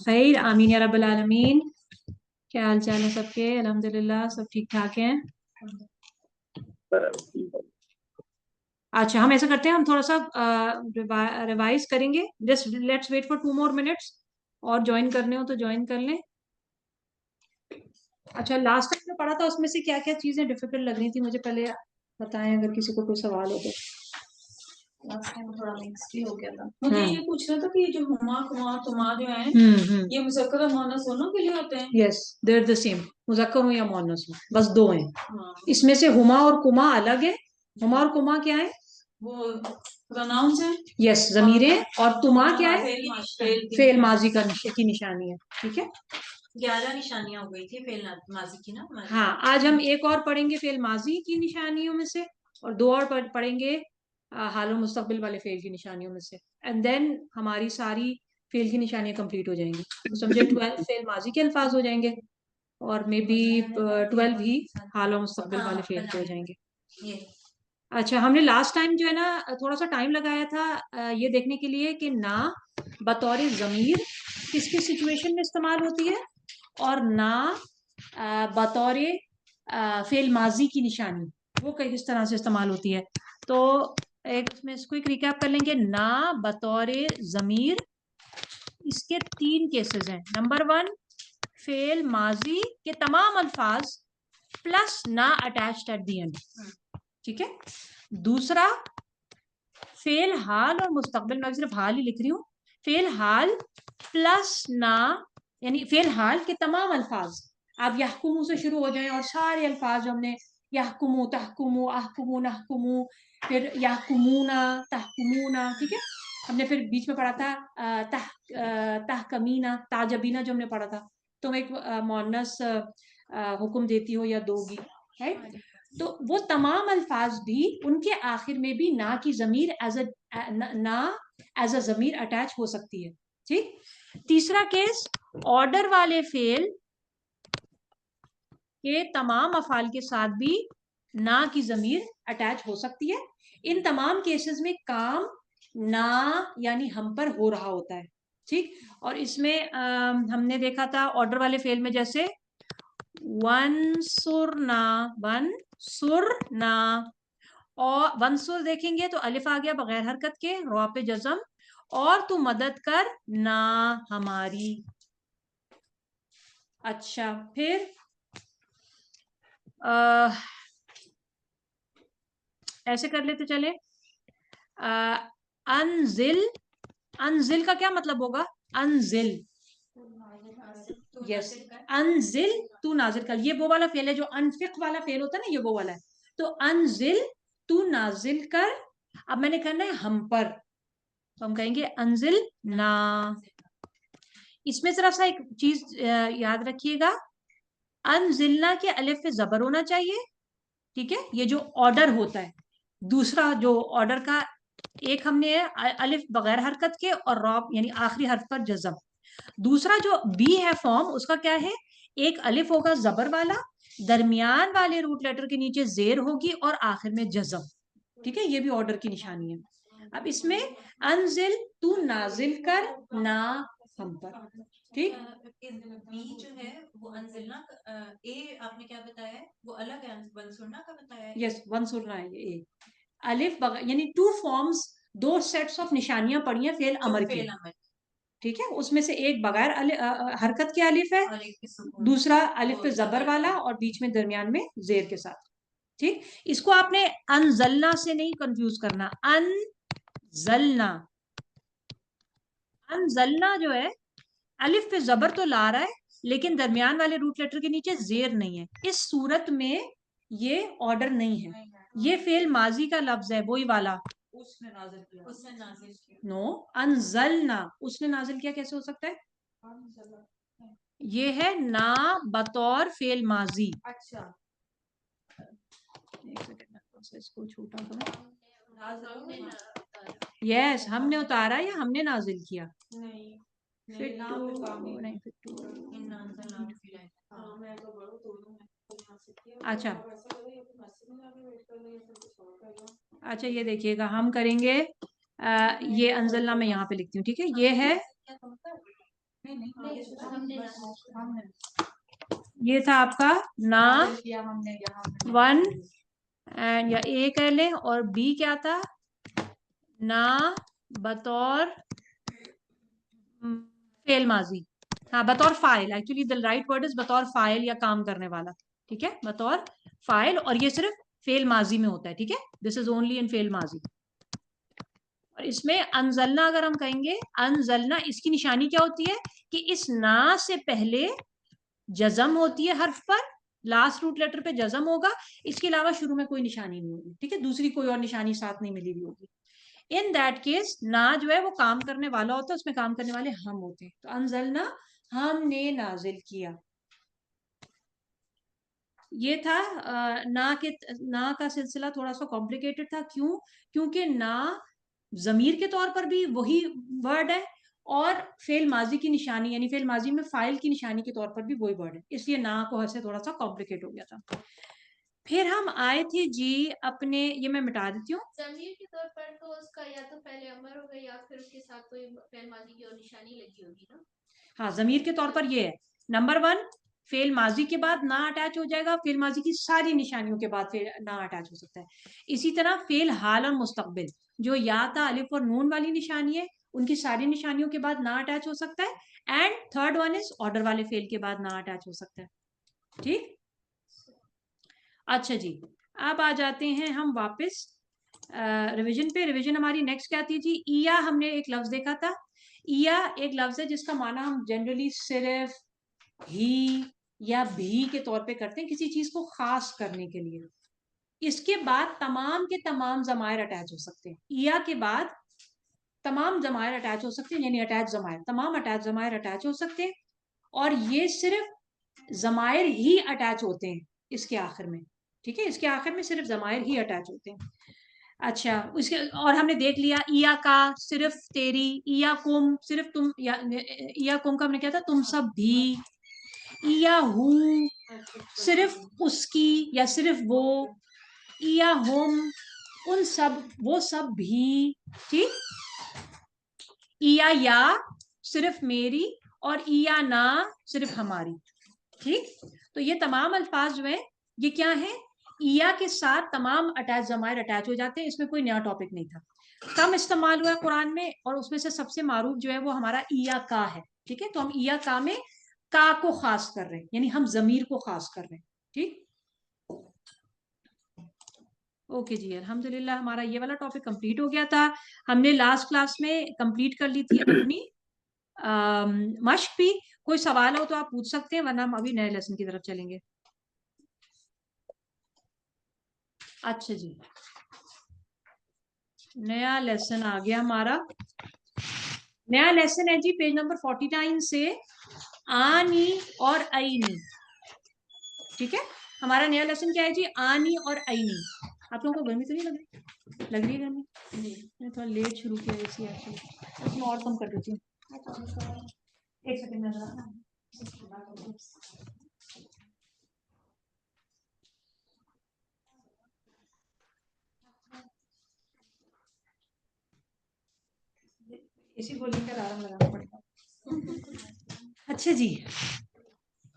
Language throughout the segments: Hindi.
खैर, आमीन या रब्बल आलमीन। क्या हाल चाल है सबके? अल्हम्दुलिल्लाह सब ठीक ठाक हैं। अच्छा, हम ऐसा करते हैं, हम थोड़ा सा रिवाइज करेंगे। Just let's wait for 2 more minutes। और ज्वाइन करने हो तो ज्वाइन कर लें। अच्छा, लास्ट टाइम जो पढ़ा था उसमें से क्या क्या चीजें डिफिकल्ट लग रही थी मुझे, पहले बताएं अगर किसी को कोई सवाल हो तो। लास्ट टाइम थोड़ा मिक्स भी हो गया था। मुझे ये पूछना था कि जो हुमा कुमा तुमा जो है ये मुज़क्कर और मुअन्नस दोनों के लिए होते हैं? यस, देयर द सेम, मुज़क्कर हो या मुअन्नस हो, बस दो हैं। हाँ। इसमें से हुमा और कुमा अलग है। हुमा और कुमा क्या है? वो प्रोनाउंस है। यस, जमीरें। और तुमा क्या है? फेल माजी की निशानी है। ठीक है, 11 निशानियां हो गई थी फेल माजी की ना। हाँ, आज हम एक और पढ़ेंगे फेल माजी की निशानियों में से, और दो और पढ़ेंगे हाल और मुस्तकबिल वाले फेल की निशानियों में से। एंड देन हमारी सारी फेल की निशानियां कंप्लीट हो जाएंगी। तो समझे 12 फेल माजी के अल्फाज हो जाएंगे, और मे बी 12 ही हाल और मुस्तकबिल वाले फेल के हो जाएंगे। अच्छा, हमने लास्ट टाइम जो है ना थोड़ा सा टाइम लगाया था ये देखने के लिए कि ना बतौर ज़मीर किस किस सिचुएशन में इस्तेमाल होती है, और ना बतौर फेल माजी की निशानी वो किस तरह से इस्तेमाल होती है। तो एक इसमें इसको एक रिकैप कर लेंगे। ना बतौर ज़मीर, इसके 3 केसेस हैं। नंबर 1, फेल माजी के तमाम अल्फाज प्लस ना अटैच्ड एट द एंड। ठीक है। दूसरा, फेल हाल और मुस्तकबिल, मैं सिर्फ हाल ही लिख रही हूँ। फेल हाल प्लस ना, यानी फेल हाल के तमाम अल्फाज, आप यहकुमू से शुरू हो जाएं और सारे अल्फाज जो हमने यहकुमू, तहकुमू, अहकुमू, नहकुमू, फिर यहकुमूना, तहकुमूना, ठीक है। हमने फिर बीच में पढ़ा था तहकमीना, ताजबीना जो हमने पढ़ा था। तुम एक मुअन्नस हुक्म देती हो या दोगी, राइट। तो वो तमाम अल्फाज भी उनके आखिर में भी ना की जमीर एज अ जमीर अटैच हो सकती है। ठीक। तीसरा केस, ऑर्डर वाले फेल के तमाम अफाल के साथ भी ना की जमीर अटैच हो सकती है। इन तमाम केसेस में काम ना यानी हम पर हो रहा होता है। ठीक। और इसमें हमने देखा था ऑर्डर वाले फेल में, जैसे वंसुरना, वंसुरना, और वंसुर देखेंगे तो अलिफ आ गया बगैर हरकत के, रॉ पे जज़म, और तू मदद कर ना हमारी। अच्छा, फिर ऐसे कर लेते चले। अनजिल, अनजिल का क्या मतलब होगा? अनजिल, यस, अनजिल तू नाजिल कर। ये वो वाला फेल है जो अनफिक वाला फेल होता है ना, ये वो वाला है। तो अनजिल तू नाजिल कर। अब मैंने कहना है हम पर, तो हम कहेंगे अनजिल ना। इसमें जरा सा एक चीज याद रखिएगा, अनजिलना के अलिफ पे जबर होना चाहिए। ठीक है, ये जो ऑर्डर होता है, दूसरा जो ऑर्डर का, एक हमने अलिफ बगैर हरकत के और रॉ यानी आखिरी हर्फ पर जज़म। दूसरा जो बी है फॉर्म, उसका क्या है? एक अलिफ होगा जबर वाला, दरमियान वाले रूट लेटर के नीचे जेर होगी और आखिर में जज़म। ठीक है, ये भी ऑर्डर की निशानी है। अब इसमें अनजिल तू नाजिल कर ना हम पर। ठीक। बी जो है वो अनजिलना, ए आपने क्या बताया है? वो अलग है, वंसुरना का बताया है। यस, वंसुरना है ये ए। अलिफ यानी 2 फॉर्म्स, 2 सेट्स ऑफ निशानियां पढ़ी हैं फेल अमर की। ठीक है, उसमें से एक बगैर हरकत के अलिफ है, दूसरा अलिफ पे जबर वाला और बीच में दरमियान में जेर के साथ। ठीक। इसको आपने अनजलना से नहीं कंफ्यूज करना। अनजलना, अनजलना जो है अलिफ पे जबर तो ला रहा है, लेकिन दरमियान वाले रूट लेटर के नीचे जेर नहीं है। इस सूरत में ये ऑर्डर नहीं है, ये फेल माजी का लफ्ज है, वही वाला। उसने नाजिल किया, उसने नाजिल किया। नो, अनजलना, उसने नाजिल किया कैसे हो सकता है? ये है ना बतौर फेल माजी। अच्छा, एक सेकंड, इसको छोटा करो। यस, हमने उतारा या हमने नाजिल किया? नहीं, फिर नहीं, अच्छा, अच्छा, ये देखिएगा, हम करेंगे ये अंजलना मैं यहाँ पे लिखती हूँ, ठीक है। ये है, ये था आपका ना 1 एंड या ए कह लें, और बी क्या था, ना बतौर फेल माजी, हाँ बतौर file, actually the right word is बतौर फाइल या काम करने वाला, ठीक है, बतौर फाइल, और ये सिर्फ फेल माजी में होता है, ठीक है, this is only in fail माजी। और इसमें अनजलना अगर हम कहेंगे, अनजलना इसकी निशानी क्या होती है कि इस ना से पहले जजम होती है हर्फ पर, लास्ट रूट लेटर पे जजम होगा, इसके अलावा शुरू में कोई निशानी नहीं होगी, ठीक है, दूसरी कोई और निशानी साथ नहीं मिली हुई होगी। इन दैट केस ना जो है वो काम करने वाला होता है, उसमें काम करने वाले हम होते हैं, तो अनजलना हमने नाजिल किया। ये था ना का सिलसिला थोड़ा सा कॉम्प्लिकेटेड था, क्यों, क्योंकि ना जमीर के तौर पर भी वही वर्ड है, और फेल माजी की निशानी यानी फेल माजी में फाइल की निशानी के तौर पर भी वही वर्ड है, इसलिए ना को से थोड़ा सा कॉम्प्लिकेट हो गया था। फिर हम आए थे जी अपने, ये मैं मिटा देती हूँ, ज़मीर के तौर पर तो उसका या तो पहले अमर होगा या फिर उसके साथ कोई फेल माजी की और निशानी लगी होगी ना। हाँ, जमीर के तौर पर ये है, नंबर 1 फेल माजी के बाद ना अटैच हो जाएगा, फेल माजी की सारी निशानियों के बाद फेल ना अटैच हो सकता है। इसी तरह फेल हाल और मुस्तकबिल, जो या था अलिफ और नून वाली निशानी है, उनकी सारी निशानियों के बाद ना अटैच हो सकता है। And third one is order वाले फेल के बाद ना अटैच हो सकता है, ठीक। अच्छा जी, अब आ जाते हैं हम वापस रिवीजन पे। रिवीजन हमारी नेक्स्ट क्या थी जी, ईया हमने एक लफ्ज देखा था। ईया एक लफ्ज है जिसका माना हम जनरली सिर्फ, ही या भी के तौर पे करते हैं, किसी चीज को खास करने के लिए। इसके बाद तमाम के तमाम जमायर अटैच हो सकते हैं, ईया के बाद तमाम जमायर अटैच हो सकते हैं, यानी अटैच जमायर, तमाम अटैच जमायर अटैच हो सकते हैं, और ये सिर्फ जमायर ही अटैच होते हैं इसके आखिर में, ठीक है, इसके आखिर में सिर्फ जमायर ही अटैच होते हैं। अच्छा, उसके और हमने देख लिया, इया का सिर्फ तेरी, इया कुम सिर्फ तुम, या इया कुम का हमने क्या था, तुम सब भी, इया हु सिर्फ उसकी या सिर्फ वो, इया हुम उन सब वो सब भी, ठीक, इया या सिर्फ मेरी, और इया ना सिर्फ हमारी, ठीक। तो ये तमाम अल्फाज जो है ये क्या है, इया के साथ तमाम अटैच जमायर अटैच हो जाते हैं, इसमें कोई नया टॉपिक नहीं था, कम इस्तेमाल हुआ है कुरान में, और उसमें से सबसे मारूफ जो है वो हमारा इया का है, ठीक है। तो हम इया का में का को खास कर रहे हैं, यानी हम जमीर को खास कर रहे हैं, ठीक। ओके जी, अल्हम्दुलिल्लाह हमारा ये वाला टॉपिक कंप्लीट हो गया था। हमने लास्ट क्लास में कंप्लीट कर ली थी अपनी मश्क भी। कोई सवाल हो तो आप पूछ सकते हैं, वरना हम अभी नए लेसन की तरफ चलेंगे। अच्छा जी, नया लेसन आ गया हमारा। नया लेसन है जी पेज नंबर 49 से, आनी और आईनी, ठीक है। हमारा नया लेसन क्या है जी, आनी और आईनी। आप लोगों को गर्मी तो नहीं लग रही, लग रही है गर्मी? मैं थोड़ा लेट शुरू किया इसी एक्चुअली, मैं और कम कर देती हूँ, एक सेकंड में जरा। इसी को लेकर आराम लगाना पड़ेगा। अच्छा जी,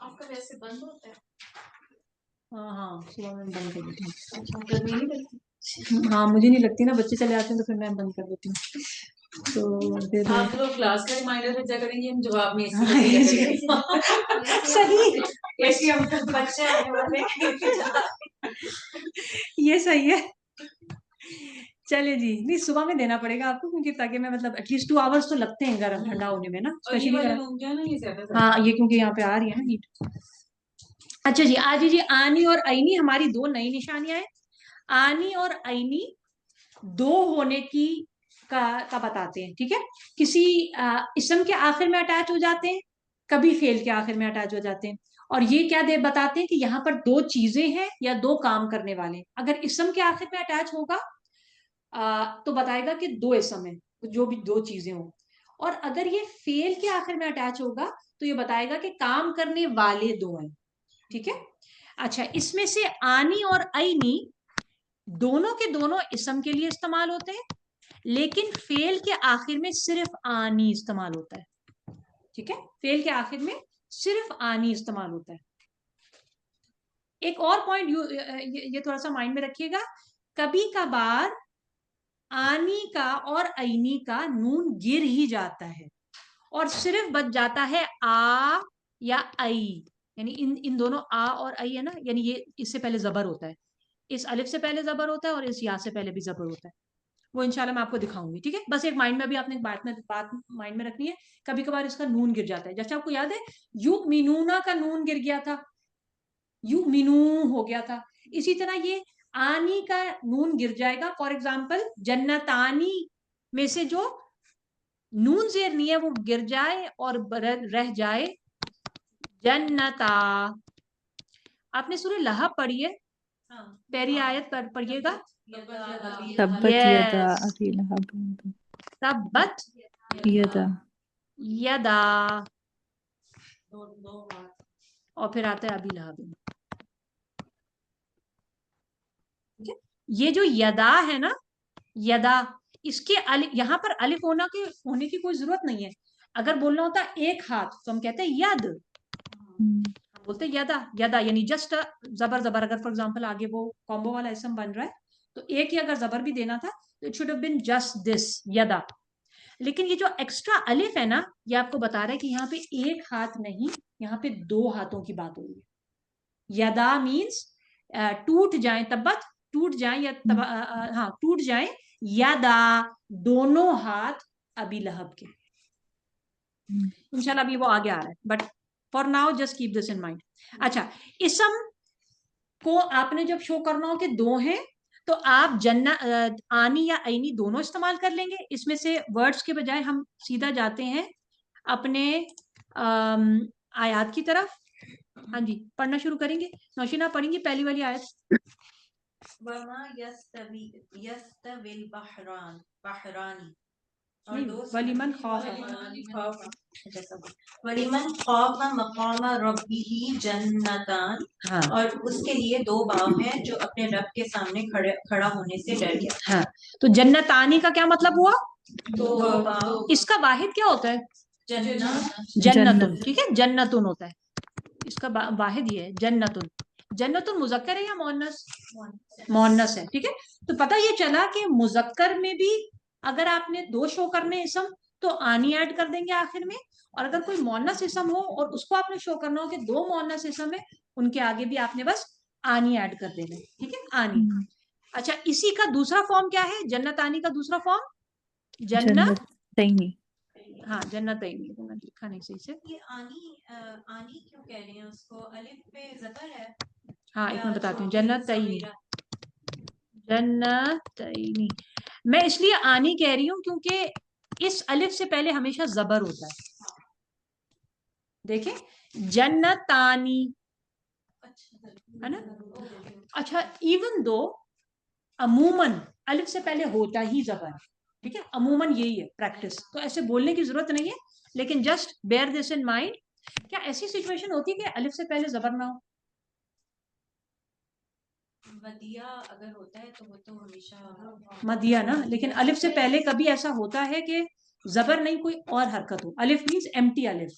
आपका वैसे बंद होता है? हाँ हाँ, सुबह में बंद कर देती हूँ। गर्मी नहीं लगती? हाँ, मुझे नहीं लगती ना, बच्चे चले आते हैं तो फिर मैं बंद कर देती हूँ। तो दे दो आप लोग क्लास का रिमाइंडर भेजा करेंगे, हम जवाब में सही, ऐसी हम बच्चे आने वाले ये सही है। चले जी, नहीं सुबह में देना पड़ेगा आपको, क्योंकि ताकि मैं मतलब एटलीस्ट 2 आवर्स तो लगते हैं गर्म ठंडा होने में ना, स्पेशली हाँ, ये क्योंकि यहाँ पे आ रही है ना हीट। अच्छा जी, आज जी आनी और आईनी हमारी दो नई निशानियां हैं। आनी और आईनी दो होने की का बताते हैं, ठीक है। किसी इसम के आखिर में अटैच हो जाते हैं, कभी फेल के आखिर में अटैच हो जाते हैं, और ये क्या बताते हैं कि यहाँ पर दो चीजें हैं या दो काम करने वाले। अगर इसम के आखिर में अटैच होगा तो बताएगा कि दो इसम है, जो भी दो चीजें हो, और अगर ये फेल के आखिर में अटैच होगा तो ये बताएगा कि काम करने वाले दो हैं, ठीक है। अच्छा, इसमें से आनी और आईनी दोनों के दोनों इसम के लिए इस्तेमाल होते हैं, लेकिन फेल के आखिर में सिर्फ आनी इस्तेमाल होता है, ठीक है, फेल के आखिर में सिर्फ आनी इस्तेमाल होता है। एक और पॉइंट ये थोड़ा सा माइंड में रखिएगा, कभी कभार आनी का और ऐनी का नून गिर ही जाता है और सिर्फ बच जाता है आ या आई, यानी इन दोनों आ और आई है ना, यानी ये इससे पहले जबर होता है, इस अलिफ से पहले जबर होता है और इस या से पहले भी जबर होता है। वो इंशाल्लाह मैं आपको दिखाऊंगी, ठीक है। बस एक माइंड में भी आपने बात माइंड में रखनी है, कभी कभार इसका नून गिर जाता है। जैसे आपको याद है यू मीनूना का नून गिर गया था, यू मीनू हो गया था, इसी तरह ये आनी का नून गिर जाएगा। फॉर एग्जाम्पल जन्नतानी में से जो नून जेर नहीं है वो गिर जाए और रह जाए जन्नता। आपने सूरह लहब पढ़ी है, पहली आयत पर पढ़िएगा, तब्बत यदा अबी लहब तब्बत यदा यदा, और फिर आता है अबी लहब। ये जो यदा है ना, यदा, इसके यहाँ पर अलिफ होने की कोई जरूरत नहीं है। अगर बोलना होता एक हाथ तो हम कहते हैं यद, बोलते यदा, यदा यानी जस्ट जबर जबर। अगर फॉर एग्जांपल आगे वो कॉम्बो वाला इसम बन रहा है तो एक ही अगर जबर भी देना था तो it should have been just this यदा। लेकिन ये जो एक्स्ट्रा अलिफ है ना, ये आपको बता रहा है कि यहाँ पे एक हाथ नहीं, यहाँ पे दो हाथों की बात हो रही है। यदा मीन्स टूट जाए, तब्बत टूट जाए, या हाँ टूट जाए, यदा दोनों हाथ अबी लहब के। इंशाल्लाह अभी वो आगे आ रहा है, but for now just keep this in mind. अच्छा, इसम को आपने जब शो करना हो कि दो हैं तो आप आनी या ऐनी दोनों इस्तेमाल कर लेंगे। इसमें से वर्ड्स के बजाय हम सीधा जाते हैं अपने आयत की तरफ। हाँ जी, पढ़ना शुरू करेंगे। नौशीना पढ़ेंगी पहली वाली आयत। वमा यस्तविल बहरानी वलिमन खौफा वलिमन खौफा मकाम रब्बिही जन्नतान। हाँ, और उसके लिए दो बाव हैं जो अपने रब के सामने खड़ा होने से डर गया। हाँ, तो जन्नतानी का क्या मतलब हुआ? दो बाव। इसका वाहिद क्या होता है? जन्नत। जन्नतुन, ठीक है, जन्नतुन होता है इसका वाहिद, ये है जन्नतुन। जन्नतुन मुजक्कर है या मोन्नस? मोन्नस है, ठीक है। तो पता ये चला कि मुजक्कर में भी अगर आपने दो शो करने इसम तो आनी ऐड कर देंगे आखिर में, और अगर कोई मोन्नस इसम हो और उसको आपने शो करना हो कि दो मोन्नस इसम है, उनके आगे भी आपने बस आनी ऐड कर देना, ठीक है, आनी। अच्छा, इसी का दूसरा फॉर्म क्या है? जन्नत आनी का दूसरा फॉर्म जन्नत तैनी। हाँ, जन्नत आनी, मैंने लिखा नहीं सही से। ये आनी क्यों कह रहे हैं उसको? अलिफ पे ज़बर है। हाँ, एक मैं बताती हूँ, जन्नतैनी, जन्नतैनी। मैं इसलिए आनी कह रही हूँ क्योंकि इस अलिफ से पहले हमेशा जबर होता है। देखें, जन्नतानी है ना। अच्छा, इवन दो अमूमन अलिफ से पहले होता ही जबर है, ठीक है, अमूमन यही है प्रैक्टिस, तो ऐसे बोलने की जरूरत नहीं है, लेकिन just bear this in mind. क्या ऐसी सिचुएशन होती है कि अलिफ से पहले जबर ना हो? मदिया अगर होता है तो वो तो हमेशा मदिया ना, लेकिन अलिफ से पहले कभी ऐसा होता है कि जबर नहीं, कोई और हरकत हो। अलिफ मीन्स एम्प्टी अलिफ।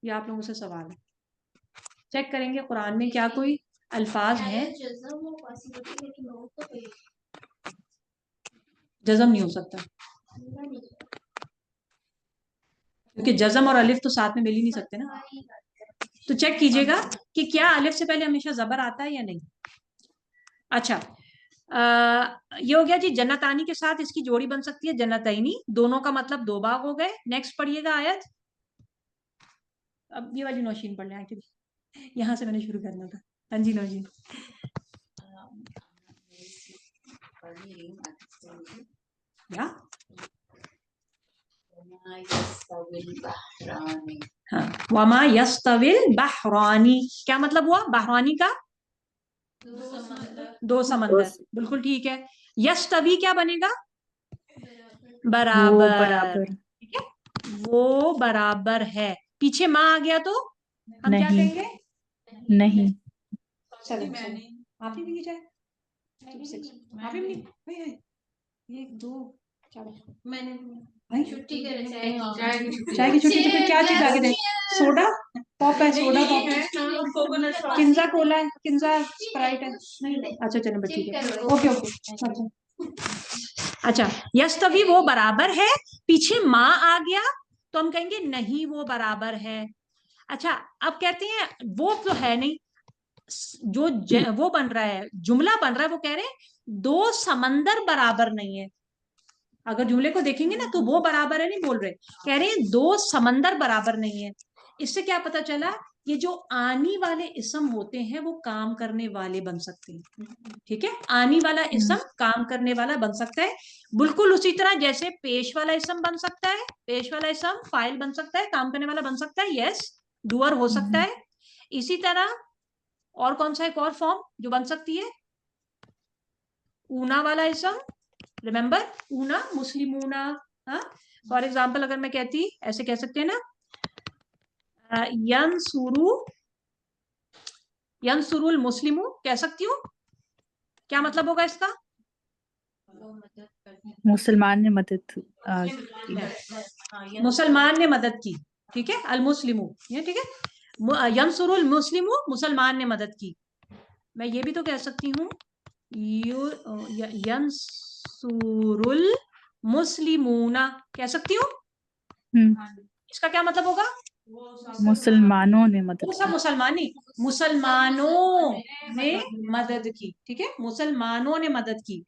ये आप लोगों से सवाल है, चेक करेंगे कुरान में क्या कोई अल्फाज हैं। जज़म नहीं हो सकता क्योंकि जज़म और अलिफ तो साथ में मिल ही नहीं सकते ना। तो चेक कीजिएगा कि क्या अलिफ से पहले हमेशा जबर आता है या नहीं। अच्छा, ये हो गया जी, जन्नतानी के साथ इसकी जोड़ी बन सकती है जन्नतैनी, दोनों का मतलब दो बाग हो गए। नेक्स्ट पढ़िएगा आयत। अब ये वाली नौशीन पढ़ लें, एक्चुअली यहाँ से मैंने शुरू करना था। हाँ जी नौशीन। या हाँ, वमा यस्तविल बहरानी, क्या मतलब हुआ बहरानी का? दो समंदर, बिल्कुल ठीक है। यस्तवी क्या बनेगा? बराबर, ठीक है, वो बराबर है। पीछे माँ आ गया तो हम क्या कहेंगे? नहीं। माफी भी की जाए, माफी भी नहीं, 1 2 4 मैंने भाई छुट्टी करे चाय की छुट्टी तो फिर क्या चीज आगे दे? सोडा पॉप है, सोडा पॉप है, कोकोनट किंजा कोला है, किंजा स्प्राइट है। अच्छा चलो ठीक है, ओके ओके। अच्छा यस तभी वो बराबर है, पीछे माँ आ गया तो हम कहेंगे नहीं वो बराबर है। अच्छा अब कहते हैं वो तो है नहीं, वो बन रहा है, जुमला बन रहा है, वो कह रहे हैं 2 समंदर बराबर नहीं है। अगर जुमले को देखेंगे ना तो वो बराबर है नहीं बोल रहे, कह रहे हैं 2 समंदर बराबर नहीं है। इससे क्या पता चला, ये जो आनी वाले इसम होते हैं वो काम करने वाले बन सकते हैं। ठीक है, आनी वाला इसम काम करने वाला बन सकता है, बिल्कुल उसी तरह जैसे पेश वाला इसम बन सकता है, पेश वाला इसम फाइल बन सकता है, काम करने वाला बन सकता है, यस डूअर हो सकता है। इसी तरह और कौन सा एक और फॉर्म जो बन सकती है, ऊना वाला इसम, रिमेंबर ऊना, मुस्लिमूना। हाँ फॉर एग्जाम्पल अगर मैं कहती, ऐसे कह सकते हैं ना, यंसुरुल मुस्लिमू कह सकती हूँ, क्या मतलब होगा इसका? मुसलमान ने मदद की। मुसलमान ने मदद की, ठीक है, अल मुस्लिमू, ये ठीक है, यंसुरुल मुस्लिमू मुसलमान ने मदद की। मैं ये भी तो कह सकती हूँ यंसुरुल मुस्लिमूना, कह सकती हूँ। इसका क्या मतलब होगा? मुसलमानों ने मदद वो सब की। मुसलमानों ने मदद की, ठीक है, मुसलमानों ने मदद की,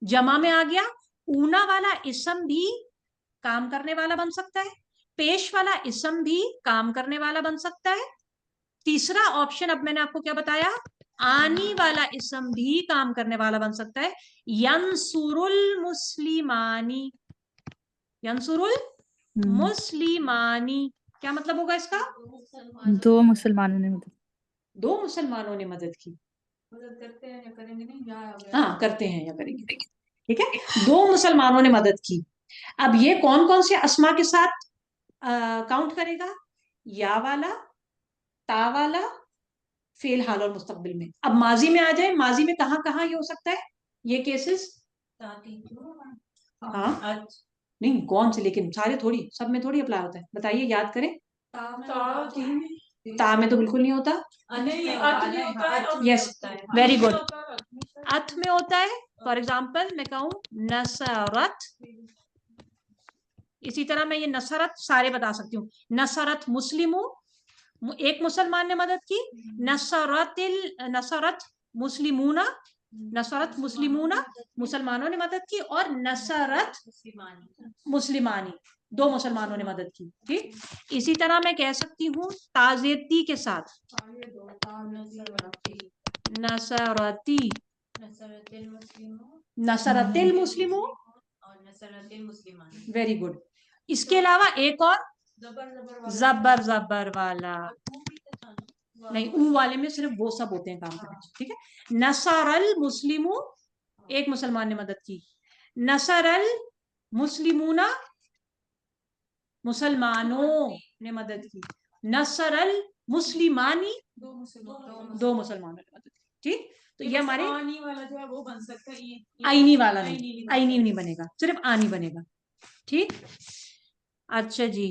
जमा में आ गया। ऊना वाला इसम भी काम करने वाला बन सकता है, पेश वाला इसम भी काम करने वाला बन सकता है। तीसरा ऑप्शन अब मैंने आपको क्या बताया, आनी वाला इसम भी काम करने वाला बन सकता है, यंसुरुल मुस्लिमानी, यंसुरुल मुस्लिमानी, क्या मतलब होगा इसका? 2 मुसलमानों ने मदद। 2 मुसलमानों ने मदद की, मदद करते हैं या करेंगे नहीं, हाँ करते हैं या करेंगे, ठीक है, 2 मुसलमानों ने मदद की। अब ये कौन कौन से अस्मा के साथ काउंट करेगा, या वाला, ता वाला, फेल हाल और मुस्तकबिल में। अब माजी में आ जाए, माजी में कहाँ कहाँ ये हो सकता है ये केसेस? हाँ नहीं कौन से, लेकिन सारे थोड़ी, सब में थोड़ी अप्लाई होता है, बताइए याद करें। ता में तो बिल्कुल नहीं होता, यस वेरी गुड, अथ में होता है। फॉर एग्जाम्पल मैं कहूं नसरत, इसी तरह मैं ये नसरत सारे बता सकती हूँ, नसरत मुस्लिमू, एक मुसलमान ने मदद की, नसरत मुस्लिमूना, नसरत मुस्लिमूना मुसलमानों ने मदद की, और नसरत मुस्लिमानी 2 मुसलमानों ने मदद की, ठीक। इसी तरह मैं कह सकती हूँ ताजेती के साथ, नसरती, नसरतिल मुस्लिमू, वेरी गुड। इसके अलावा एक और जबर जबर वाला, नहीं ऊ वाले में सिर्फ वो सब होते हैं काम करने, ठीक है। नसरल मुस्लिमू, एक मुसलमान ने मदद की, नसरल मुस्लिमूना मुसलमानों ने मदद की, नसरल मुस्लिमानी 2 मुसलमानों ने मदद की, ठीक। तो ये हमारे आनी वाला जो है वो बन सकता है, आईनी वाला नहीं, आईनी नहीं बनेगा, सिर्फ आनी बनेगा, ठीक। अच्छा जी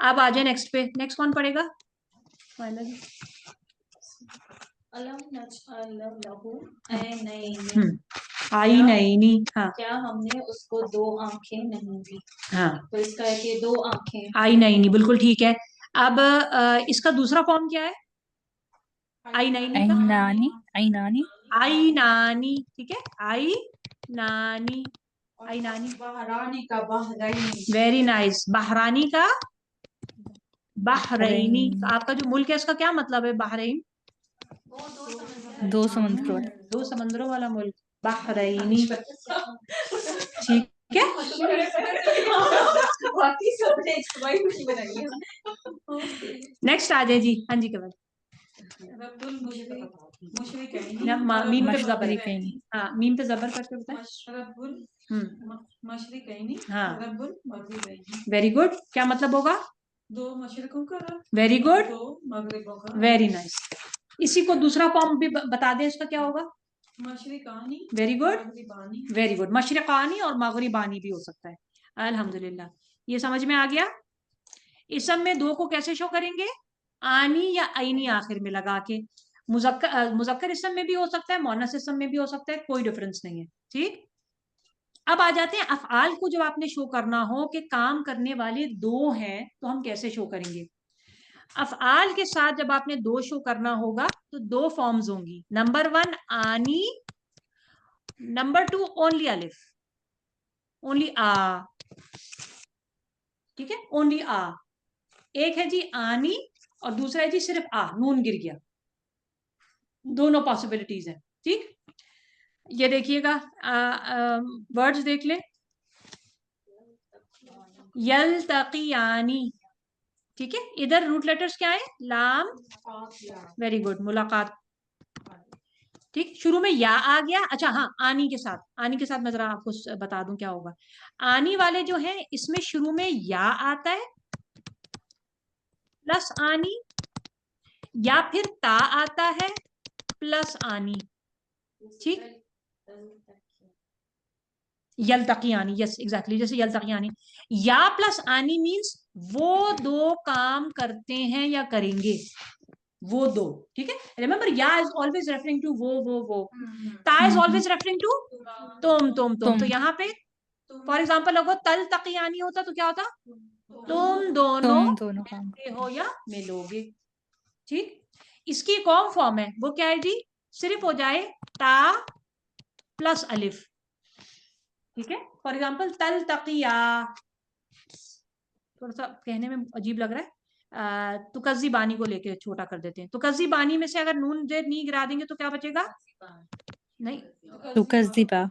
अब आ जाए नेक्स्ट पे, नेक्स्ट कौन पढ़ेगा? आई नहीं नी, हाँ क्या हमने उसको 2 आंखें नहीं दी, हाँ तो इसका है कि 2 आंखें, आई नहीं नी, बिल्कुल ठीक है। अब इसका दूसरा फॉर्म क्या है? आई नहीं नी का ऐनानी, ऐनानी, आई नानी, ठीक है, आई नानी, आई नानी, बहरानी का बहरानी, वेरी नाइस, बहरानी का बहरैनी। बहरैन। आपका जो मुल्क है इसका क्या मतलब है बहरैन? 2 समुद्र वाला। 2 समंदरों वाला मुल्क, बहरैनी, ठीक है। नेक्स्ट आ जाए जी, हाँ जी केवल, मीम पे जबर, मशरिकैन। हाँ मीम पे जबर करके बताएं। हाँ वेरी गुड, क्या मतलब होगा? 2 मशरिकों का रब, वेरी गुड, 2 मगरिबों का, वेरी नाइस। इसी को दूसरा फॉर्म भी बता दें, इसका क्या होगा? मशरिकानी, वेरी गुड, मगरिबानी। Very good. मशरिकानी और मगरिबानी भी हो सकता है। अल्हम्दुलिल्लाह, ये समझ में आ गया। इसम में दो को कैसे शो करेंगे? आनी या आईनी आखिर में लगा के। मुजक्कर इसम में भी हो सकता है, मोनस इसम में भी हो सकता है, कोई डिफरेंस नहीं है। ठीक, अब आ जाते हैं अफआल को। जब आपने शो करना हो कि काम करने वाले दो हैं तो हम कैसे शो करेंगे? अफआल के साथ जब आपने दो शो करना होगा तो दो फॉर्म्स होंगी। नंबर 1 आनी, नंबर 2 ओनली अलिफ, ओनली आ। ठीक है, ओनली आ। एक है जी आनी और दूसरा है जी सिर्फ आ, नून गिर गया। दोनों पॉसिबिलिटीज हैं। ठीक, ये देखिएगा, वर्ड्स देख ले। यल्तकियानी, ठीक है, इधर रूट लेटर्स क्या है? लाम, वेरी गुड, मुलाकात। ठीक, शुरू में या आ गया। अच्छा हाँ, आनी के साथ, आनी के साथ मैं जरा आपको बता दूं क्या होगा। आनी वाले जो हैं इसमें शुरू में या आता है प्लस आनी, या फिर ता आता है प्लस आनी। ठीक, यल्तकियानी, यस एग्जैक्टली, जैसे यल्तकियानी। या प्लस आनी मीन्स वो दो काम करते हैं या करेंगे, वो दो। ठीक है, रिमेंबर या इज ऑलवेज रेफरिंग टू वो। ता इज ऑलवेज रेफरिंग टू तुम। तो यहाँ पे फॉर एग्जाम्पल अगर तल तकियानी होता तो क्या होता? तुम दोनों तुम दोनों काम मिलते हो या मिलोगे। ठीक, इसकी एक और फॉर्म है, वो क्या है जी? सिर्फ हो जाए ता प्लस अलिफ। ठीक है, फॉर एग्जाम्पल तल तकिया, थोड़ा सा कहने में अजीब लग रहा है, तुकज़ी बानी को लेके छोटा कर देते हैं। तुकज़ी बानी में से अगर नून जेर नी गिरा देंगे तो क्या बचेगा? नहीं, तुकज़्ज़िबा,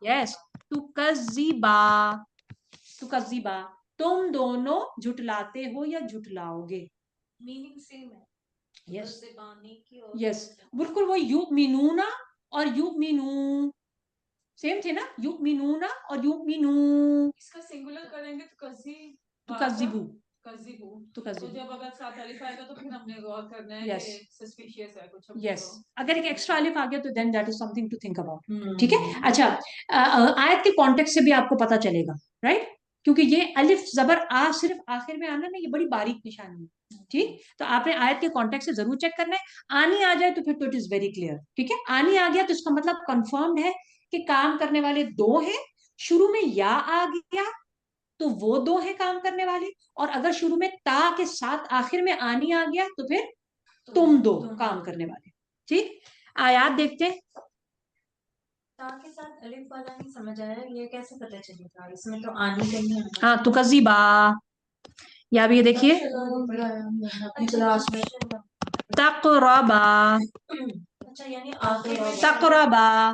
यस, तुकज़्ज़िबा, तुकज़्ज़िबा, तुम दोनों झुटलाते हो या झुटलाओगे। मीनिंग सेम है। यस, ज़बानी की और यस, बिल्कुल। वो युमिनूना और युमिनू सेम थे ना, युमिनूना और युमिनू। इसका सिंगुलर करेंगे तो तुकज़्ज़िबू, कज़िबू। तो तुकज़्ज़िबू। जब अगर साथ अलिफ आएगा तो फिर हमने गौर करना है Yes. कि सस्पिशियस है कुछ। यस, अगर एक एक्स्ट्रा अलिफ आ गया तो then that is something to think about. ठीक हम्म। है, अच्छा, आयत के कॉन्टेक्स्ट से भी आपको पता चलेगा, राइट? क्योंकि ये अलिफ जबर आ सिर्फ आखिर में आना ना, ये बड़ी बारीक निशानी है। ठीक, तो आपने आयत के कॉन्टेक्स्ट से जरूर चेक करना है। आनी आ जाए तो फिर तो इट इज वेरी क्लियर। ठीक है, आनी आ गया तो इसका मतलब कंफर्म्ड है कि काम करने वाले दो हैं। शुरू में या आ गया तो वो दो हैं काम करने वाले, और अगर शुरू में ता के साथ आखिर में आनी आ गया तो फिर तुम दो काम करने वाले। ठीक, आयात देखते हैं। ता के साथ अलिफ वाला नहीं समझ आया, ये कैसे पता चलेगा? इसमें तो आनी नहीं आना। हाँ, तुकज़्ज़िबा, या भी ये देखिए, अपनी क्लास में। तक़रबा, अच्छा, यानी आखिर में तक़रबा,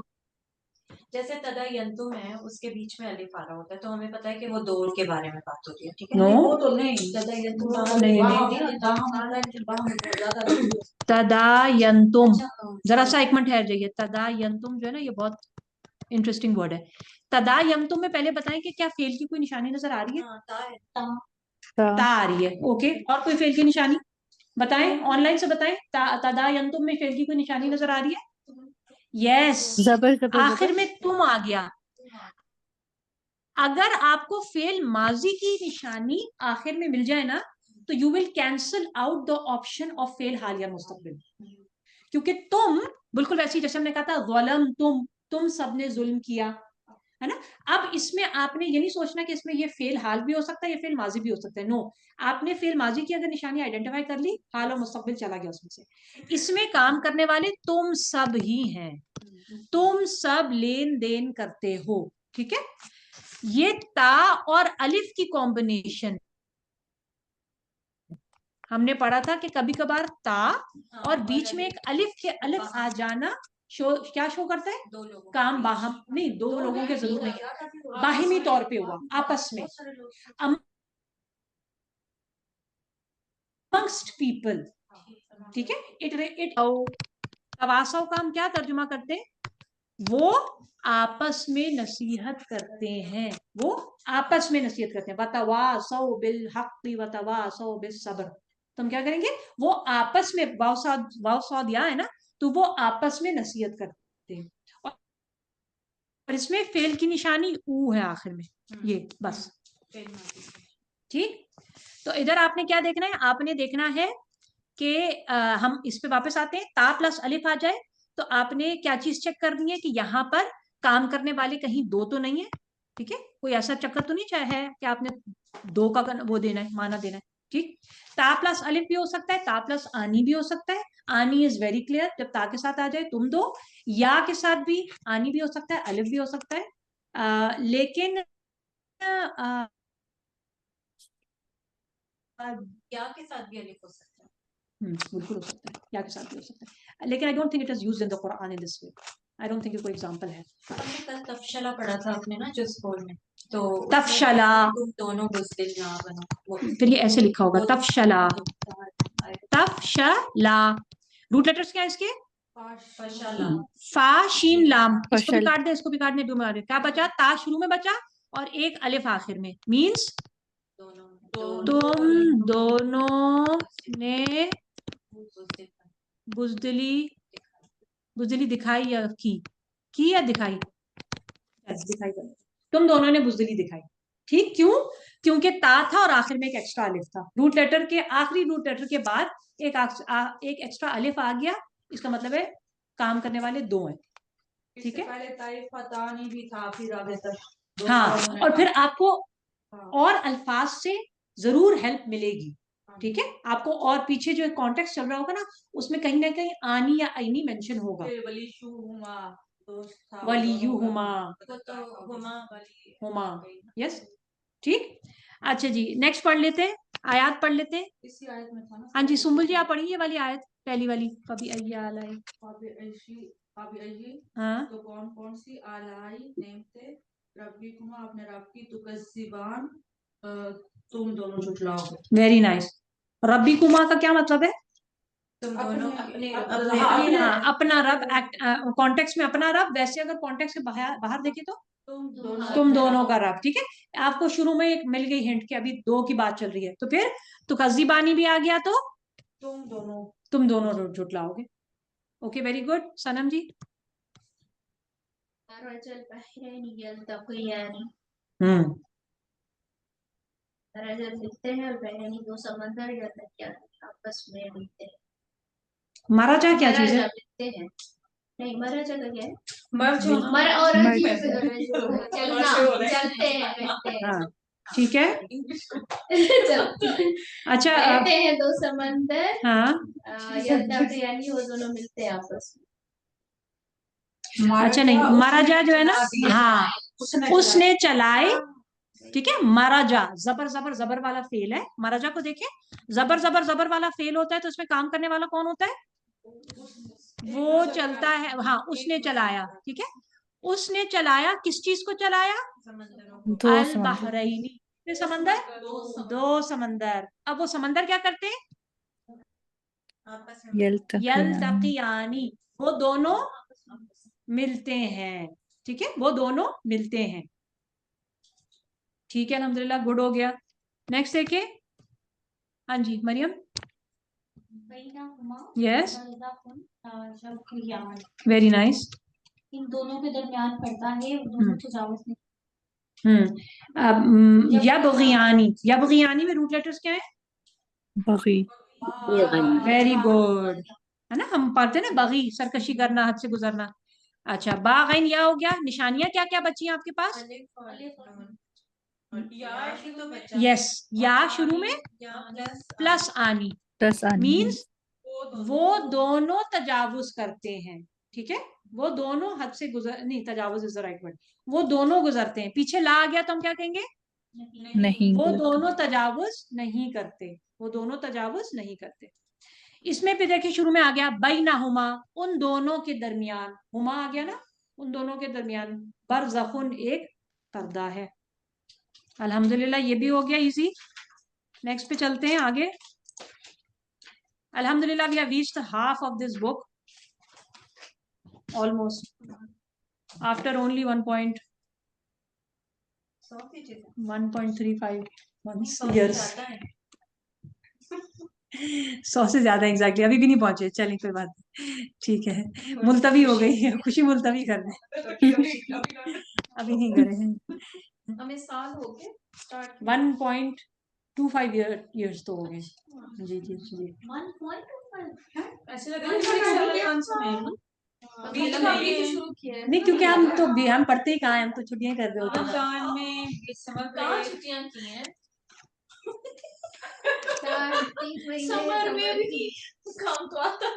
जैसे तदायंतुम है, उसके बीच में अलिफ आ रहा होता है तो हमें पता है कि वो दो के बारे में बात होती है। ठीक है, नो, वो तो नहीं, तदायंतुम नहीं, तदायंतुम, जरा सा एक मिनट ठहर जाइए। तदायंतुम जो है ना, ये बहुत इंटरेस्टिंग वर्ड है। तदायंतुम में पहले बताएं कि क्या फेल की कोई निशानी नजर आ रही है? ता आ रही है, ओके। और कोई फेल की निशानी बताएं, ऑनलाइन से बताएं। तदायंतुम में फेल की कोई निशानी नजर आ रही है? यस, जबर जबर आखिर जबर, में तुम आ गया। अगर आपको फेल माजी की निशानी आखिर में मिल जाए ना, तो you will cancel out the option of फेल हाल या मुस्तकबिल। क्योंकि तुम बिल्कुल वैसे ही जैसे हमने कहा था, ज़लम तुम सबने जुल्म किया, है ना। अब इसमें आपने ये नहीं सोचना कि इसमें ये फेल हाल भी हो सकता है, ये फेल माजी भी हो सकता है। नो, आपने फेल माजी की अगर निशानी आइडेंटिफाई कर ली, हाल और मुस्तकबिल चला गया उसमें से। इसमें काम करने वाले तुम सब ही हैं, तुम सब लेन देन करते हो। ठीक है, ये ता और अलिफ की कॉम्बिनेशन हमने पढ़ा था कि कभी कभार ता और बीच में एक अलिफ के अलिफ आ जाना क्या शो करता है? दो लोगों काम बाहम नहीं, दो लोगों के जरूर नहीं, बाहिमी तौर पे हुआ, आपस में, amongst people। ठीक है, इट तवासौ का हम क्या तर्जुमा करते हैं? वो आपस में नसीहत करते हैं, वो आपस में नसीहत करते हैं। वतवासौ बिल हक़्क़ि वतवासौ बिस सब्र। तो हम क्या करेंगे? वो आपस में, वाव साद या है ना, तो वो आपस में नसीहत करते हैं। और इसमें फेल की निशानी ऊ है आखिर में, ये बस। ठीक, तो इधर आपने क्या देखना है, आपने देखना है कि हम इस पे वापस आते हैं, ता प्लस अलिफ आ जाए तो आपने क्या चीज चेक करनी है कि यहाँ पर काम करने वाले कहीं दो तो नहीं है। ठीक है, कोई ऐसा चक्कर तो नहीं है कि आपने दो का वो देना है, माना देना है। ठीक, ता प्लस अलिफ भी हो सकता है, ता प्लस आनी भी हो सकता है। आनी इज वेरी क्लियर, जब ता के साथ आ जाए तुम दो, या के साथ भी आनी भी हो सकता है, अलिफ भी हो सकता है। लेकिन या के साथ भी अलिफ हो सकता है। बिल्कुल हो सकता है, या के साथ भी हो सकता है, लेकिन I don't think it is used in the Quran in this way. I don't think कोई एग्जांपल है। हमने कल तफशला पढ़ा था आपने ना जो स्कूल में, तो तफशला, तुम दोनों बुज़दिल ना बनो, फिर ये ऐसे लिखा होगा तफशला, तफशला। रूट लेटर्स क्या है इसके, फा शीन लाम, इसको भी काट दे, इसको भी काट दे, क्या बचा, ता शुरू में बचा और एक अलिफ आखिर में, मींस तुम दोनों ने बुज़दिली, बुज़दिली दिखाई या की या दिखाई, दिखाई, तुम दोनों ने बुज़दिली दिखाई। ठीक, क्यों, क्योंकि ता था और आखिर में एक एक्स्ट्रा अलिफ था, रूट लेटर के आखिरी रूट लेटर के बाद एक एक्स्ट्रा अलिफ आ गया, इसका मतलब है काम करने वाले दो हैं। ठीक है, पहले तारीफ फतानी भी था, फिर आगे तक। हाँ, और फिर आपको और अल्फाज से जरूर हेल्प मिलेगी। ठीक है, आपको और पीछे जो कॉन्टेक्स्ट चल रहा होगा ना, उसमें कहीं ना कहीं आनी या आईनी मेंशन होगा। वलीयुहुमा, हुमा, यस। ठीक, अच्छा जी, नेक्स्ट पढ़ लेते हैं, आयत पढ़ लेते हैं। इसी आयत में था ना। हाँ जी, सुम्बुल जी आप पढ़िए ये वाली आयत, पहली वाली, कभी अय्यालाई। हाँ, तो कौन कौन सी आलाई नेमते रब्बी कुमा, अपने रब की, तुकज़्ज़िबान, तुम दोनों झुठलाओगे। Very nice. रब्बी कुमा का क्या मतलब है, तुम दोनों अपने अपना रब, कॉन्टेक्स्ट में अपना रब, वैसे अगर कॉन्टेक्स्ट से बाहर देखे तो तुम दोनों का रब। ठीक है, आपको शुरू में एक मिल गई हिंट कि अभी दो की बात चल रही है, तो फिर तुकज़्ज़िबानी भी आ गया तो तुम दोनों झुटलाओगे। Okay, very good. Sanam ji. रजल बहरैनी यल्तक़ियानी, हम्म, रजल मिलते हैं और बहरैनी दो समंदर यल्तक़ियानी आपस में मिलते हैं। मराजा क्या चीज है, मिलते हैं, नहीं मराजा का क्या है, मर और मर चलते हैं, रहते हैं। हाँ ठीक है, अच्छा रहते हैं दो समंदर, हाँ, यल्तक़ियानी वो दोनों मिलते हैं आपस में। अच्छा नहीं, मराजा जो है ना, हाँ, उसने चलाए। ठीक है, मराजा जबर जबर जबर वाला फेल है, मराजा को देखें, जबर जबर जबर वाला फेल होता है तो उसमें काम करने वाला कौन होता है, वो चलता है, हाँ, उसने चलाया। ठीक है, उसने चलाया, किस चीज को चलाया, दो अल समंदर, बहरैनी, समंदर, दो समंदर। अब वो समंदर क्या करते हैं, यल्तक़ियानी, वो दोनों मिलते हैं। ठीक है, वो दोनों मिलते हैं। ठीक है, अल्हम्दुलिल्लाह, गुड हो गया। नेक्स्ट देखिए, हाँ जी मरियम। Yes, very nice. इन दोनों के दरमियान पड़ता है, दोनों तजावुज़ नहीं। यबगियानी में रूट लेटर्स क्या है, बगी, वेरी गुड, है ना, हम पढ़ते ना बगी, सरकशी करना, हद से गुजरना। अच्छा, बागैन या हो गया, निशानियां क्या क्या बची हैं आपके पास, यस, या शुरू में प्लस आनी, प्लस आनी, मीन्स वो दोनों तजावुज करते हैं। ठीक है, वो दोनों हद से गुजर, नहीं, तजावुज इज द राइट वर्ड, वो दोनों गुजरते हैं। पीछे ला आ गया तो हम क्या कहेंगे, नहीं, वो दोनों तजावुज नहीं करते, वो दोनों तजावुज नहीं करते। इसमें भी देखिए शुरू में आ गया बैनहुमा, उन दोनों के दरमियान, हुमा आ गया ना, उन दोनों के दरमियान, बरज़खुन एक पर्दा है। अल्हम्दुलिल्लाह, ये भी हो गया इजी। नेक्स्ट पे चलते हैं आगे। Alhamdulillah, we have reached half of this book, almost, after only 1.35 months, years. 100 से ज्यादा एग्जैक्टली अभी भी नहीं पहुंचे, चलिए कोई बात नहीं, ठीक है, मुलतवी हो गई है, खुशी मुलतवी कर दे, अभी नहीं करे हैं। हमें साल हो गए स्टार्ट 1.25 years तो हो गए। जी जी जी। 1.25 ऐसे लग रहा है 7 months में है ना? बीच में अभी तो शुरू किया है। नहीं क्योंकि हम तो हम पढ़ते ही कहाँ हैं, हम तो छुट्टियां कर रहे होते हैं। रमजान में समर कहाँ ब्रेक छुट्टियां की हैं? 4-3 महीने समर में समर भी काम तो आता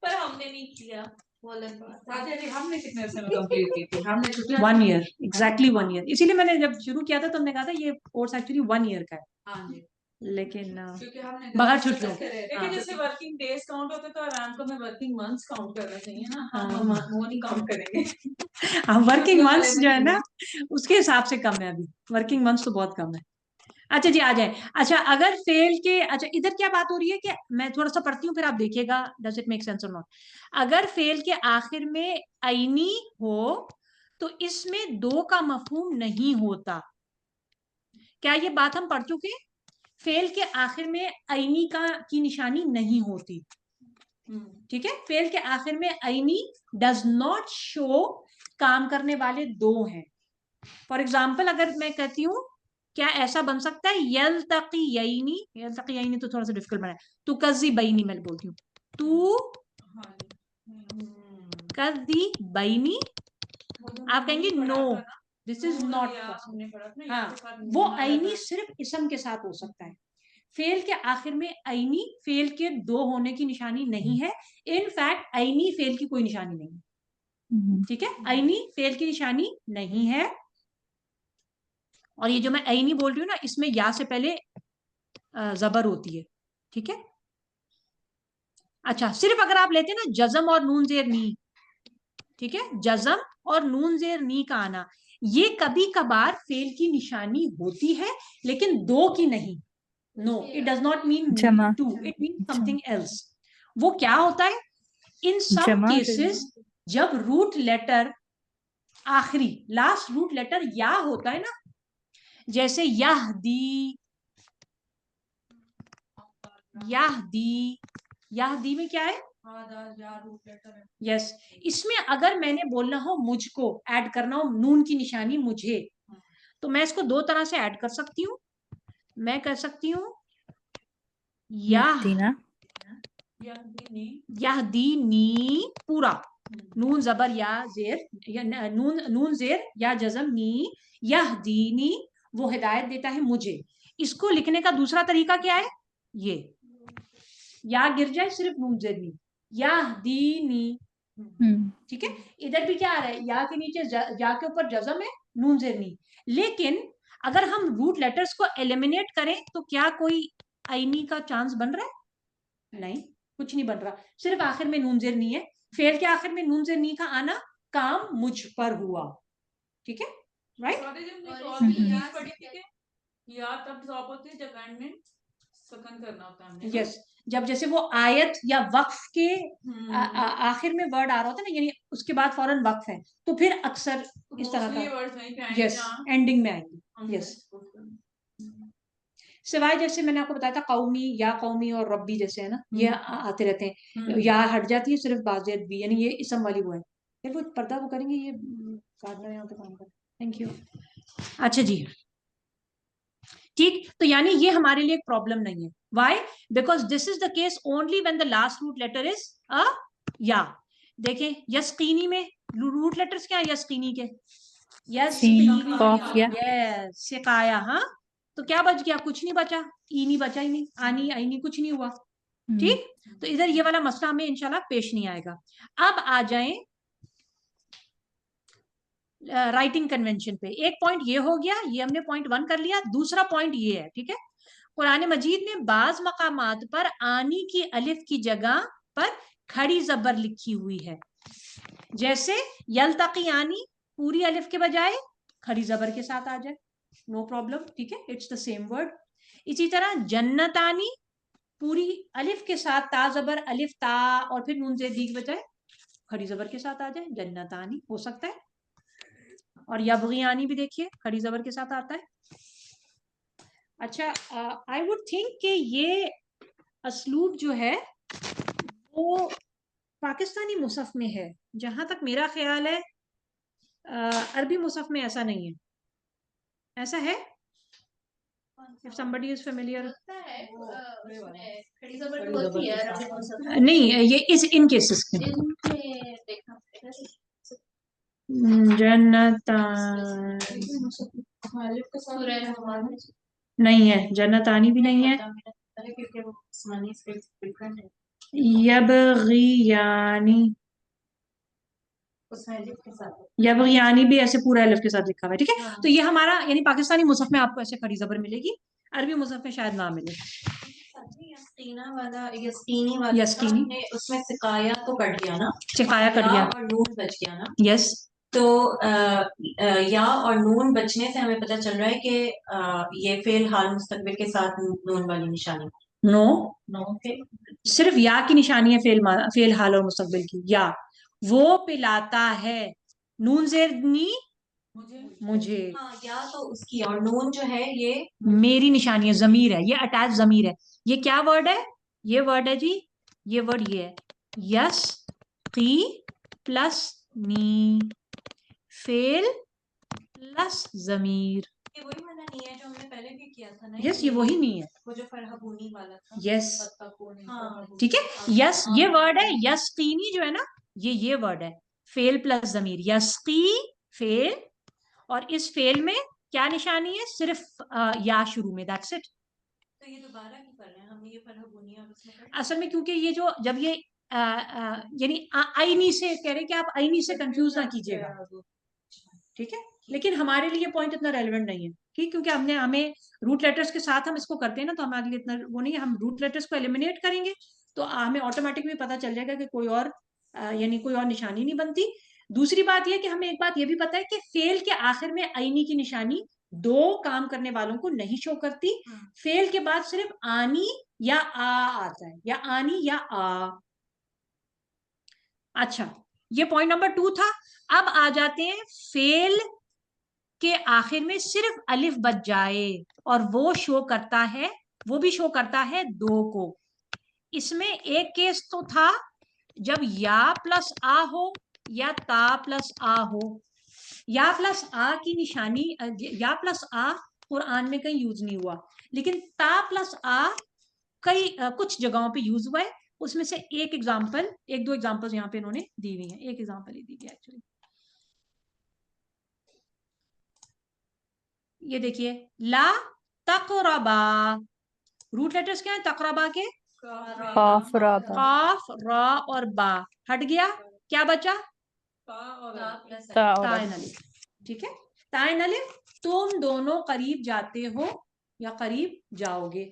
पर हमने नहीं किया, वो अलग बात है। हमने कितने समय कंप्लीट की थी? हमने छुट्टियां 1 year, एग्जैक्टली 1 year, इसीलिए मैंने जब शुरू किया था तो हमने कहा था ये कोर्स एक्चुअली 1 year का है, हाँ जी, लेकिन क्योंकि हमने बाहर छुट्टियों लेकिन जैसे वर्किंग डेज काउंट होते तो आराम को में वर्किंग मंथ्स काउंट करना चाहिए ना, हाँ। हम वो नहीं काउंट करेंगे। हम वर्किंग छुट्टियों मंथ्स वाले जो है ना महीने। उसके हिसाब से कम है, अभी वर्किंग मंथ्स तो बहुत कम है। अच्छा जी आ जाए। अच्छा अगर फेल के, अच्छा इधर क्या बात हो रही है कि मैं थोड़ा सा पढ़ती हूँ फिर आप देखिएगा डज इट मेक सेंस और नॉट। अगर फेल के आखिर में आईनी हो तो इसमें दो का मफहूम नहीं होता। क्या ये बात हम पढ़ चुके? फेल के आखिर में आईनी की निशानी नहीं होती, ठीक है। फेल के आखिर में आईनी डज नॉट शो काम करने वाले दो हैं। फॉर एग्जाम्पल अगर मैं कहती हूँ क्या ऐसा बन सकता है यल्तक़ियैनी, यल्तक़ियैनी तो थोड़ा सा डिफिकल्ट बना है, तू कज़ी बैनी मैं बोलती हूँ, तू कज़ी बैनी, आप कहेंगे no this is not possible. हाँ वो आईनी सिर्फ इसम के साथ हो सकता है। फेल के आखिर में आईनी फेल के दो होने की निशानी नहीं है, इनफैक्ट आईनी फेल की कोई निशानी नहीं है, ठीक है। आईनी फेल की निशानी नहीं है। और ये जो मैं आईनी बोल रही हूँ ना इसमें या से पहले जबर होती है, ठीक है। अच्छा सिर्फ अगर आप लेते हैं ना जज़म और नून जेर नी, ठीक है, जज़म और नून जेर नी का आना ये कभी कभार फेल की निशानी होती है लेकिन दो की नहीं। No it does not mean जमा two, it mean something else. वो क्या होता है इन सम जमा केसेस जब रूट लेटर आखिरी लास्ट रूट लेटर या होता है ना, जैसे यहदी, यहदी में क्या है यस इसमें अगर मैंने बोलना हो मुझको ऐड करना हो नून की निशानी मुझे, तो मैं इसको दो तरह से ऐड कर सकती हूँ। मैं कह सकती हूँ यहदीना, यहदीनी पूरा नून जबर या जेर या नून जेर या जज़म नी, यहदीनी वो हिदायत देता है मुझे। इसको लिखने का दूसरा तरीका क्या है, ये या गिर जाए सिर्फ नून जेर नी, यहदीनी, ठीक है। इधर भी क्या आ रहा है या के नीचे या के ऊपर जज़म है नून जेर नी, लेकिन अगर हम रूट लेटर्स को एलिमिनेट करें तो क्या कोई आईनी का चांस बन रहा है? नहीं कुछ नहीं बन रहा, सिर्फ आखिर में नून जेर नी है। फेल के आखिर में नून जेर नी का आना काम मुझ पर हुआ, ठीक है राइट। या तब जॉब होती है जब एंड में सकन करना होता है हमने। यस जब जैसे वो आयत या वक्फ के आखिर में वर्ड आ रहा होता है ना, यानी उसके बाद फौरन वक्फ है तो फिर अक्सर इस तरह का यस एंडिंग में आएंगे। यस सिवाय जैसे मैंने आपको बताया था कौमी या कौमी और रब्बी जैसे है ना ये आते रहते हैं, या हट जाती है सिर्फ बाज़ेद भी, यानी ये इसम वाली वो है। फिर वो पर्दा वो करेंगे ये काटना यहाँ पे काम कर। Thank you. अच्छा जी ठीक, तो यानी ये हमारे लिए एक प्रॉब्लम नहीं है। Why? Because this is the case only when the last root letter is a या। देखें यस्कीनी में रूट लेटर्स क्या है यस्कीनी के, यस सिकाया, हाँ तो क्या बच गया, कुछ नहीं बचा, ई नहीं बचा ही नहीं, आनी आईनी कुछ नहीं हुआ, ठीक। तो इधर ये वाला मसला हमें इंशाल्लाह पेश नहीं आएगा। अब आ जाएं राइटिंग कन्वेंशन पे। एक पॉइंट ये हो गया, ये हमने पॉइंट 1 कर लिया। दूसरा पॉइंट ये है, ठीक है, कुरान मजीद में बाज मकामात पर आनी की अलिफ की जगह पर खड़ी जबर लिखी हुई है, जैसे यल्तकी आनी पूरी अलिफ के बजाय खड़ी जबर के साथ आ जाए, नो प्रॉब्लम, ठीक है, इट्स द सेम वर्ड। इसी तरह जन्नतानी पूरी अलिफ के साथ ता जबर अलिफ ता और फिर नून ज़ेर दी के बजाय खड़ी जबर के साथ आ जाए, जन्नतानी हो सकता है। और यबगियानी भी देखिए खड़ी जबर के साथ आता है। अच्छा आई वुड थिंक कि ये असलूब जो है वो पाकिस्तानी मुसहफ में है, जहां तक मेरा ख्याल है अरबी मुसहफ में ऐसा नहीं है। ऐसा है? If somebody is familiar. लगता है उसमें खड़ी जबर तो होती है अरबी मुसहफ में। नहीं, ये इस इन केसेस में इनमें देखना पड़ेगा। जन्नतान सूरह रहमान में नहीं है, जन्नतानी भी नहीं है, क्योंकि वो आसमानी स्क्रिप्ट डिफरेंट है, यबगियानी, उसमें अलिफ के साथ। यबगियानी भी ऐसे पूरा अलिफ के साथ लिखा हुआ है, ठीक है। तो ये हमारा यानी पाकिस्तानी मुसहफ में आपको ऐसे खड़ी जबर मिलेगी, अरबी मुसहफ में शायद ना मिले। यस्तीना वाला, यस्तीनी वाला यस्तीनी। आपने उसमें सिकाया तो कट गया ना, सिकाया कट या गया, और नून बच गया ना। यस। तो या और नून बचने से हमें पता चल रहा है कि ये फेल हाल मुस्तकबिल के साथ नून वाली निशानी। नो, नो के सिर्फ या की निशानी है फेल हाल और मुस्तकबिल की। या वो पिलाता है, नून जेर नी मुझे, हाँ, या तो उसकी, और नून जो है ये मेरी निशानी है, जमीर है, ये अटैच जमीर है। ये क्या वर्ड है? ये वर्ड है जी, ये वर्ड ये है यस की प्लस नी, फेल प्लस जमीर। ये वही वाला नहीं है जो हमने पहले भी किया था ना। यस, ये वही नहीं है। वो जो फरहबूनी वाला था। यस, हाँ, ठीक है। यस ये वर्ड है, यस्कीनी जो है ना, ये वर्ड है, फेल प्लस जमीर, यस्की फेल, और इस फेल में क्या निशानी है? सिर्फ या शुरू में, दैट्स इट। तो ये दोबारा क्यों कर रहे हैं हमने, ये फरहबूनी और उसमें असल में क्योंकि ये जो जब ये यानी आईनी से कह रहे कि आप आईनी से कंफ्यूज ना कीजिएगा, ठीक है। लेकिन हमारे लिए पॉइंट इतना रेलेवेंट नहीं है, ठीक, क्योंकि हमें रूट लेटर्स के साथ हम इसको करते हैं ना, तो हमारे लिए इतना वो नहीं है। हम रूट लेटर्स को एलिमिनेट करेंगे तो हमें ऑटोमेटिकली पता चल जाएगा कि कोई और यानी कोई और निशानी नहीं बनती। दूसरी बात यह कि हमें एक बात यह भी पता है कि फेल के आखिर में आईनी की निशानी दो काम करने वालों को नहीं शो करती। फेल के बाद सिर्फ आनी या आ आता है, या आनी या आ। अच्छा, ये पॉइंट नंबर 2 था। अब आ जाते हैं फेल के आखिर में सिर्फ अलिफ बच जाए, और वो शो करता है, वो भी शो करता है दो को। इसमें एक केस तो था जब या प्लस आ हो या ता प्लस आ हो। या प्लस आ की निशानी, या प्लस आ कुरान में कहीं यूज नहीं हुआ, लेकिन ता प्लस आ कई कुछ जगहों पे यूज हुआ है। उसमें से एक दो एग्जांपल्स यहाँ पे इन्होंने दी हुई हैं। एक एग्जांपल ही दी गई एक्चुअली, ये देखिए, ला तकरबा, रूट लेटर्स क्या है तकरबा के? काफ रा बा। काफ रा और बा हट गया, क्या बचा? ता और ताइन अलिफ, ठीक है। ताइन अलिफ, तुम दोनों करीब जाते हो या करीब जाओगे,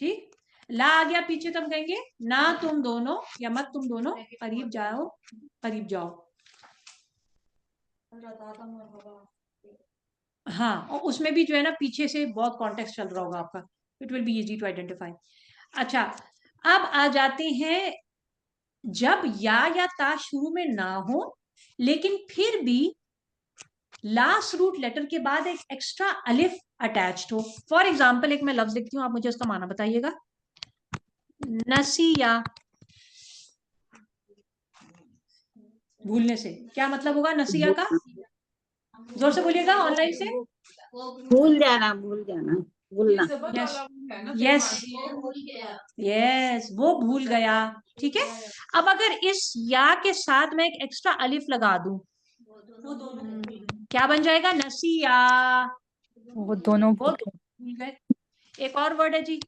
ठीक। ला आ गया पीछे, तब कहेंगे ना तुम दोनों या मत तुम दोनों करीब जाओ, करीब जाओ। हाँ, और उसमें भी जो है ना पीछे से बहुत कॉन्टेक्स्ट चल रहा होगा आपका, it will be easy to identify. अच्छा, अब आ जाते हैं जब या ता शुरू में ना हो लेकिन फिर भी लास्ट रूट लेटर के बाद एक एक्स्ट्रा अलिफ अटैच्ड हो। फॉर एग्जाम्पल एक मैं लफ्ज लिखती हूँ, आप मुझे उसका माना बताइएगा। नसिया, भूलने से, क्या मतलब होगा नसिया का? जोर से बोलिएगा ऑनलाइन से। भूल जाना, भूलना। यस, यस, वो भूल गया, ठीक है। अब अगर इस या के साथ मैं एक एक्स्ट्रा अलिफ लगा दूं, क्या बन जाएगा? नसिया, वो दोनों वो भूल गए। एक और वर्ड है जी,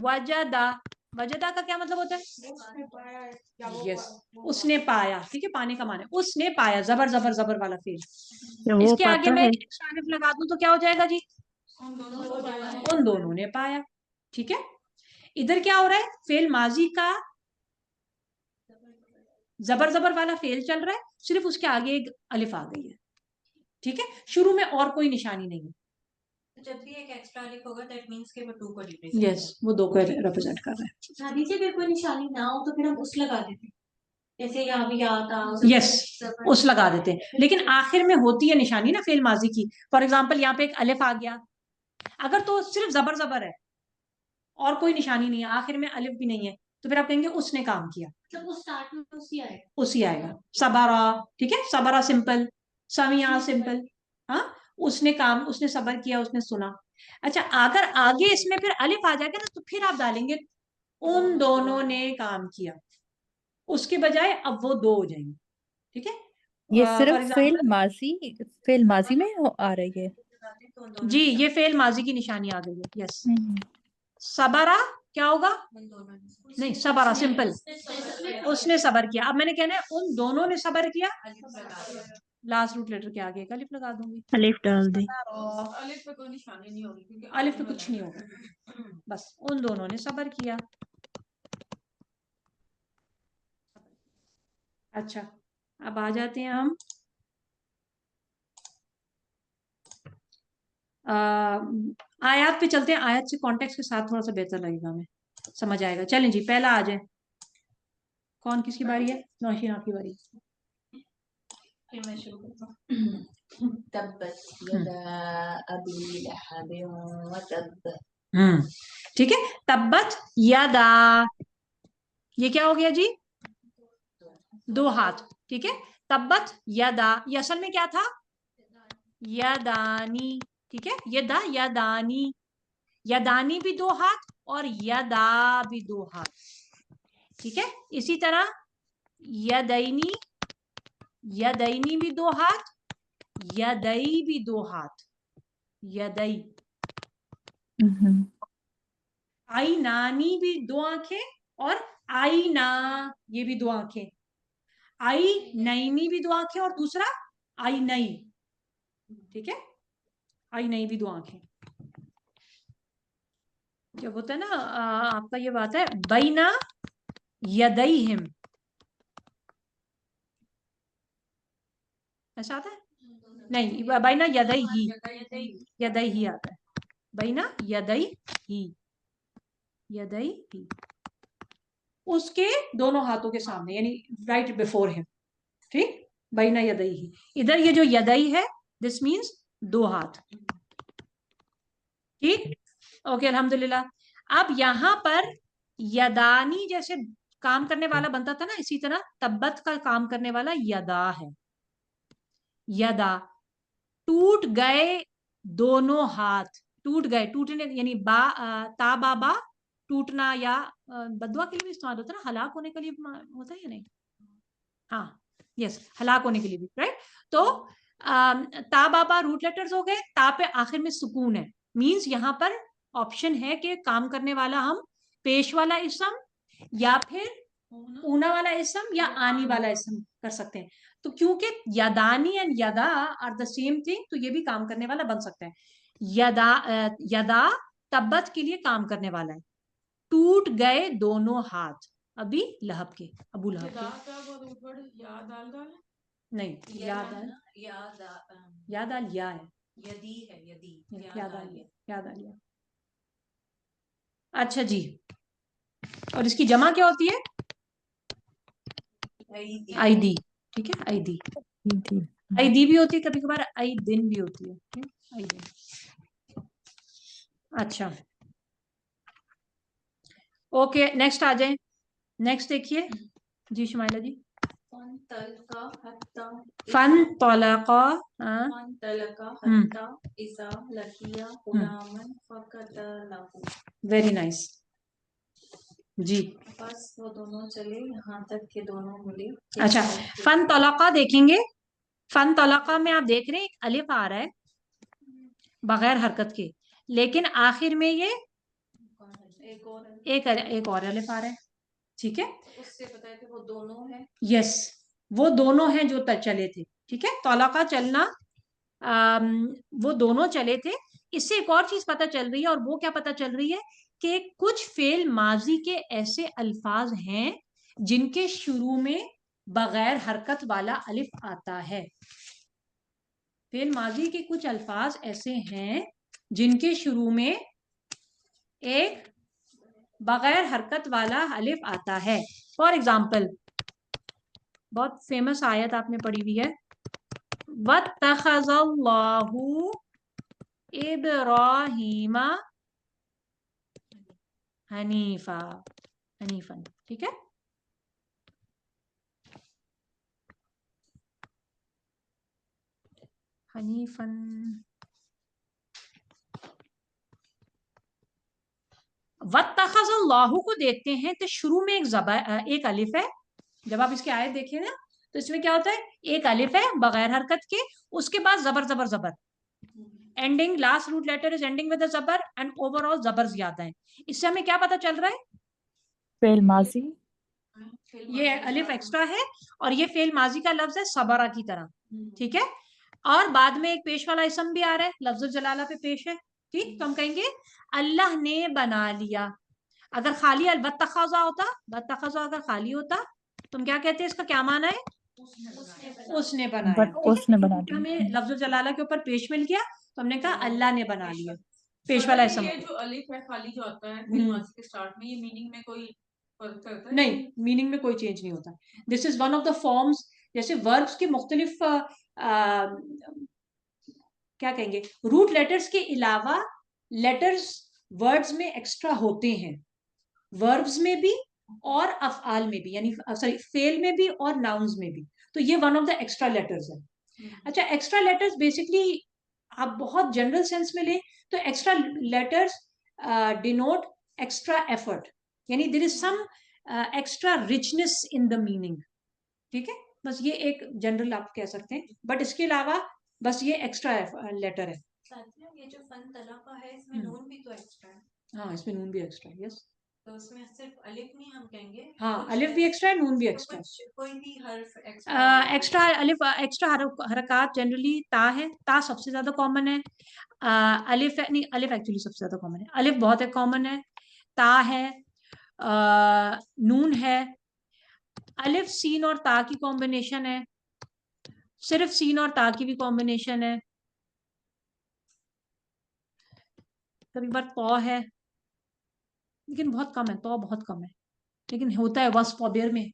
वजदा। वजदा का क्या मतलब होता है? यस, उसने पाया, ठीक है, पाने का माने उसने पाया, जबर जबर जबर वाला फेल। इसके आगे मैं एक्स्ट्रा अलिफ लगा दूं तो क्या हो जाएगा जी? उन दोनों ने पाया, ठीक है। इधर क्या हो रहा है? फेल माजी का जबर जबर वाला फेल चल रहा है, सिर्फ उसके आगे एक अलिफ आ गई है, ठीक है। शुरू में और कोई निशानी नहीं है। जब भी एक एक्स्ट्रा अलिफ होगा दैट मींस कि वो 2 को रिप्रेजेंट यस, वो 2 को रिप्रेजेंट कर रहा है। शादी से फिर कोई निशानी ना हो तो फिर हम उस लगा देते हैं, जैसे यहाँ भी याद था। यस, उस लगा देते हैं, लेकिन आखिर में होती है निशानी ना फेल माजी की। फॉर एग्जाम्पल यहाँ पे एक अलिफ आ गया, अगर तो सिर्फ जबर जबर है और कोई निशानी नहीं है, आखिर में अलिफ भी नहीं है, तो फिर आप कहेंगे उसने काम किया, मतलब वो स्टार्ट में उसी आएगा। उसी आएगा। सबरा, ठीक है, सबरा सिंपल, समिया सिंपल। हाँ, उसने काम, उसने सबर किया, उसने सुना। अच्छा, अगर आगे इसमें फिर अलिफ आ जाएगा ना, तो फिर आप डालेंगे उन दोनों ने काम किया, उसके बजाय अब वो दो हो जाएंगे। ठीक है, ये फॉर सिर्फ एग्जाम्पल, फेल माजी में आ रही है। जी ये फेल माजी की निशानी आ गई है। यस, हम्म। सबरा क्या होगा? नहीं, सबरा सिंपल, उसने सबर किया। अब मैंने कहना है उन दोनों ने सबर किया, लास्ट रूट लेटर के आगे एक अलिफ लगा दूंगी। अलिफ डाल दी। अलिफ पे कोई निशानी नहीं होगी क्योंकि अलिफ पे कुछ नहीं होगा, बस उन दोनों ने सबर किया। अच्छा, अब आ जाते हैं हम आयत पे चलते हैं। आयत से कॉन्टेक्स्ट के साथ थोड़ा सा बेहतर लगेगा, हमें समझ आएगा। चलें जी, पहला आ जाए। कौन, किसकी बारी है? नौशीन आपकी बारी। फिर मैं शुरू करता हूँ। तब्बत यदा अबी लहब व तब। ठीक है, तब्बत यदा, ये क्या हो गया जी? दो हाथ। ठीक है, तब्बत यदा, ये असल में क्या था? यदानी। ठीक है, यदा यदानी, यदानी भी दो हाथ और यदा भी दो हाथ। ठीक है, इसी तरह यदैनी, यदैनी भी दो हाथ, यदई भी दो हाथ, यदई। आई नानी भी दो आंखें और आई ना, ये भी दो आंखें। आई नईनी भी दो आंखें और दूसरा आई नई। ठीक है, आई नई भी दो आंखें। जब होता है ना आपका ये बात है बैना यदैहिम, ऐसा आता है? नहीं, बैना यदई ही, यदई ही आता है। बैना यदई ही, यदई ही, उसके दोनों हाथों के सामने, यानी राइट बिफोर हिम। ठीक, बैना यदई ही। इधर ये जो यदई है, दिस मीन्स दो हाथ। ठीक, ओके, अल्हम्दुलिल्लाह। अब यहां पर यदानी जैसे काम करने वाला बनता था ना, इसी तरह तब्बत का काम करने वाला यदा है। यदा, टूट गए दोनों हाथ, टूट गए, टूटने यानी ता बाबा, टूटना, या बदवा के लिए भी इस्तेमाल होता है ना, हलाक होने के लिए होता है या नहीं? हाँ, यस, हलाक होने के लिए भी, राइट। तो ता बाबा रूट लेटर्स हो गए, ता पे आखिर में सुकून है, मींस यहां पर ऑप्शन है कि काम करने वाला हम पेश वाला इसम या फिर ऊना वाला इसम या आनी वाला इसम कर सकते हैं। तो क्योंकि यदानी एंड यदा आर द सेम थिंग, तो ये भी काम करने वाला बन सकता है। यदा, यदा तब्बत के लिए काम करने वाला है। टूट गए दोनों हाथ, अभी लहब के, अबू लहब के। नहीं, याद आल, याद आल या है, यदी है, यदी, याद आल, याद आल या। अच्छा जी, और इसकी जमा क्या होती है? आईदी। ठीक है, आईदी, आईदी भी होती है, कभी कभार आई दिन भी होती है। आई दिन। अच्छा, ओके, नेक्स्ट आ जाए। नेक्स्ट देखिए जी शुमाइला जी। फन तलका हत्ता हत्ता इज़ा लकिया गुलामन फकतलहु। वेरी नाइस जी। बस वो दोनों चले यहाँ तक के दोनों मिले। अच्छा, फन तलका देखेंगे। फन तलका में आप देख रहे हैं एक अलिफ आ रहा है बगैर हरकत के, लेकिन आखिर में ये एक और अलिफ आ रहा है। ठीक है, उससे पता है कि वो दोनों हैं। यस, वो दोनों हैं जो चले थे। ठीक है, तौलाका चलना, वो दोनों चले थे। इससे एक और चीज पता चल रही है, और वो क्या पता चल रही है कि कुछ फेल माजी के ऐसे अल्फाज हैं जिनके शुरू में बगैर हरकत वाला अलिफ आता है। फेल माजी के कुछ अल्फाज ऐसे हैं जिनके शुरू में एक बगैर हरकत वाला अलिफ आता है। फॉर एग्जाम्पल, बहुत फेमस आयत आपने पढ़ी हुई है, वत्तखज़ल्लाहु इब्राहीमा हनीफा, हनीफन, ठीक है। हनीफन, वत्तखज़ल्लाहु को देखते हैं तो शुरू में एक अलिफ है। जब आप इसकी आयत देखिए ना तो इसमें क्या होता है, एक अलिफ है बगैर हरकत के, उसके बाद जबर जबर जबर, ending last root letter is ending with the जबर एंड ओवरऑल जबर ज्यादा है। इससे हमें क्या पता चल रहा है, फेल माजी। ये अलिफ एक्स्ट्रा है और ये फेल माजी का लफ्ज है सबरा की तरह, ठीक है। और बाद में एक पेश वाला इसम भी आ रहा है, लफ्जुल जलाला पे पेश है, ठीक। तो हम कहेंगे अल्लाह ने बना लिया। अगर खाली अलबत्तखज़ा होता, बत्तखज़ा अगर खाली होता तो हम क्या कहते हैं, इसका क्या माना है, उसने बनाया, उसने बना दिया। हमें लफ्जुल जलाला के ऊपर पेश मिल गया तो हमने कहा अल्लाह ने बना लिया, पेश वाला इसम। ये जो अलिफ है खाली जो आता है फिल्म माजी के स्टार्ट में, ये मीनिंग में कोई फर्क करता है? नहीं, मीनिंग में कोई चेंज नहीं होता। This is one of the forms, जैसे वर्ब्स के मुख्तलिफ क्या कहेंगे, रूट लेटर्स के अलावा लेटर्स वर्ड्स में एक्स्ट्रा होते हैं, वर्ब्स में भी और अफआल में भी, यानी सॉरी फेल में भी और नाउन्स में भी। तो ये one of the extra letters है। अच्छा, एक्स्ट्रा लेटर्स बेसिकली आप बहुत जनरल सेंस में लें तो extra letters denote extra effort, यानी there is some extra richness in the meaning, ठीक है। बस ये एक जनरल आप कह सकते हैं, बट इसके अलावा बस ये एक्स्ट्रा लेटर है। साथियों, ये जो फन तलाका है इसमें नून भी तो एक्स्ट्रा है। हाँ, इसमें नून भी एक्स्ट्रा है, यस। तो उसमें सिर्फ अलिफ नहीं हम कहेंगे, हाँ, अलिफ भी एक्स्ट्रा है, नून भी एक्स्ट्रा है। कोई भी हर्फ एक्स्ट्रा एक्स्ट्रा अलिफ, एक्स्ट्रा हरकत जनरली ता है, ता सबसे ज्यादा कॉमन है। अलिफ नहीं, अलिफ एक्चुअली सबसे ज्यादा कॉमन है, अलिफ बहुत है कॉमन है, ता है, नून है, अलिफ सीन और ता की कॉम्बिनेशन है, सिर्फ सीन और ता की भी कॉम्बिनेशन है, कभी बार तौ है, लेकिन बहुत कम है, तौ बहुत कम है, लेकिन होता है वस्तबिर में,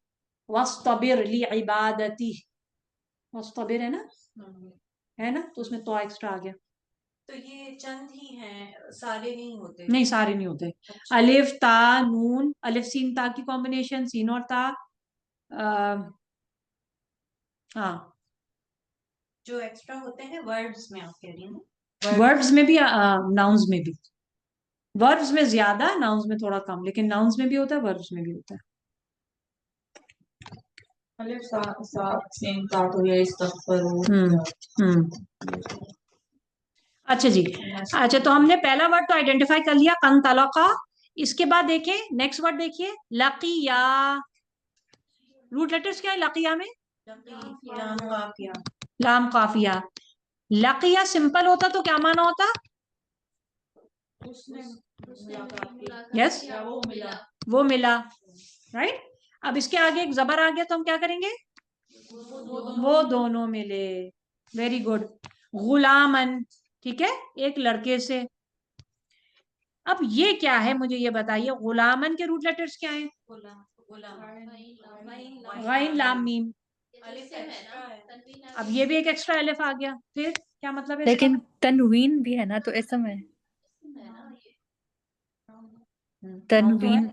वस्तबिर ली इबादती, वस्तबिर है ना, तो उसमें तौ एक्स्ट्रा आ गया। तो ये चंद ही हैं, सारे नहीं होते? नहीं, सारे नहीं होते। अलिफ ता नून, अलिफ सीन ता की कॉम्बिनेशन, सीन और ता, हाँ। जो एक्स्ट्रा होते हैं वर्ड्स में, आप कह रही हैं ना? वर्ड्स में भी, नाउन्स में भी, वर्ब्स में ज्यादा, नाउन्स में थोड़ा कम, लेकिन नाउन्स में भी होता है, वर्ब्स में भी होता है। अलिफ साथ सेम था तो ये अच्छा जी, अच्छा तो हमने पहला वर्ड तो आइडेंटिफाई कर लिया, कन तलका। इसके बाद देखें नेक्स्ट वर्ड, देखिए लकिया। रूट लेटर्स क्या है लकिया में, लाम काफिया। लाम काफिया। लकिया सिंपल होता तो क्या माना होता, यस, वो मिला, राइट। अब इसके आगे एक जबर आ गया तो हम क्या करेंगे, वो दोनों मिले, वेरी गुड। गुलामन, ठीक है, एक लड़के से। अब ये क्या है, मुझे ये बताइए, गुलामन के रूट लेटर्स क्या हैं, गैन लाम मीम। अब ये भी एक एक्स्ट्रा अलिफ आ गया, फिर क्या मतलब है लेकिन तनवीन भी है ना, तो इसम है। तनवीन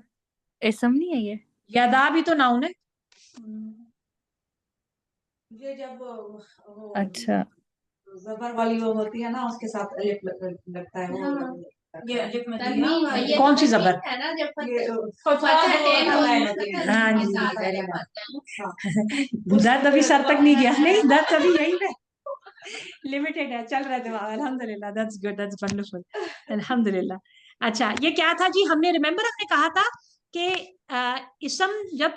इसम नहीं है ये। यदा भी तो नाउन है। ये जब अच्छा, जबर वाली वो होती है ना, उसके साथ अलिफ लगता है, वो ये अलिफ मदीना कौन सी जबर, है ना, हाँ जी, दर्द अभी सर तक नहीं गया, नहीं दर्द अभी यही पे लिमिटेड है, चल रहा है दिमाग, अल्हम्दुलिल्लाह, दैट्स गुड, दैट्स वंडरफुल, अल्हम्दुलिल्लाह। अच्छा, ये क्या था जी, हमने कहा था कि इसम जब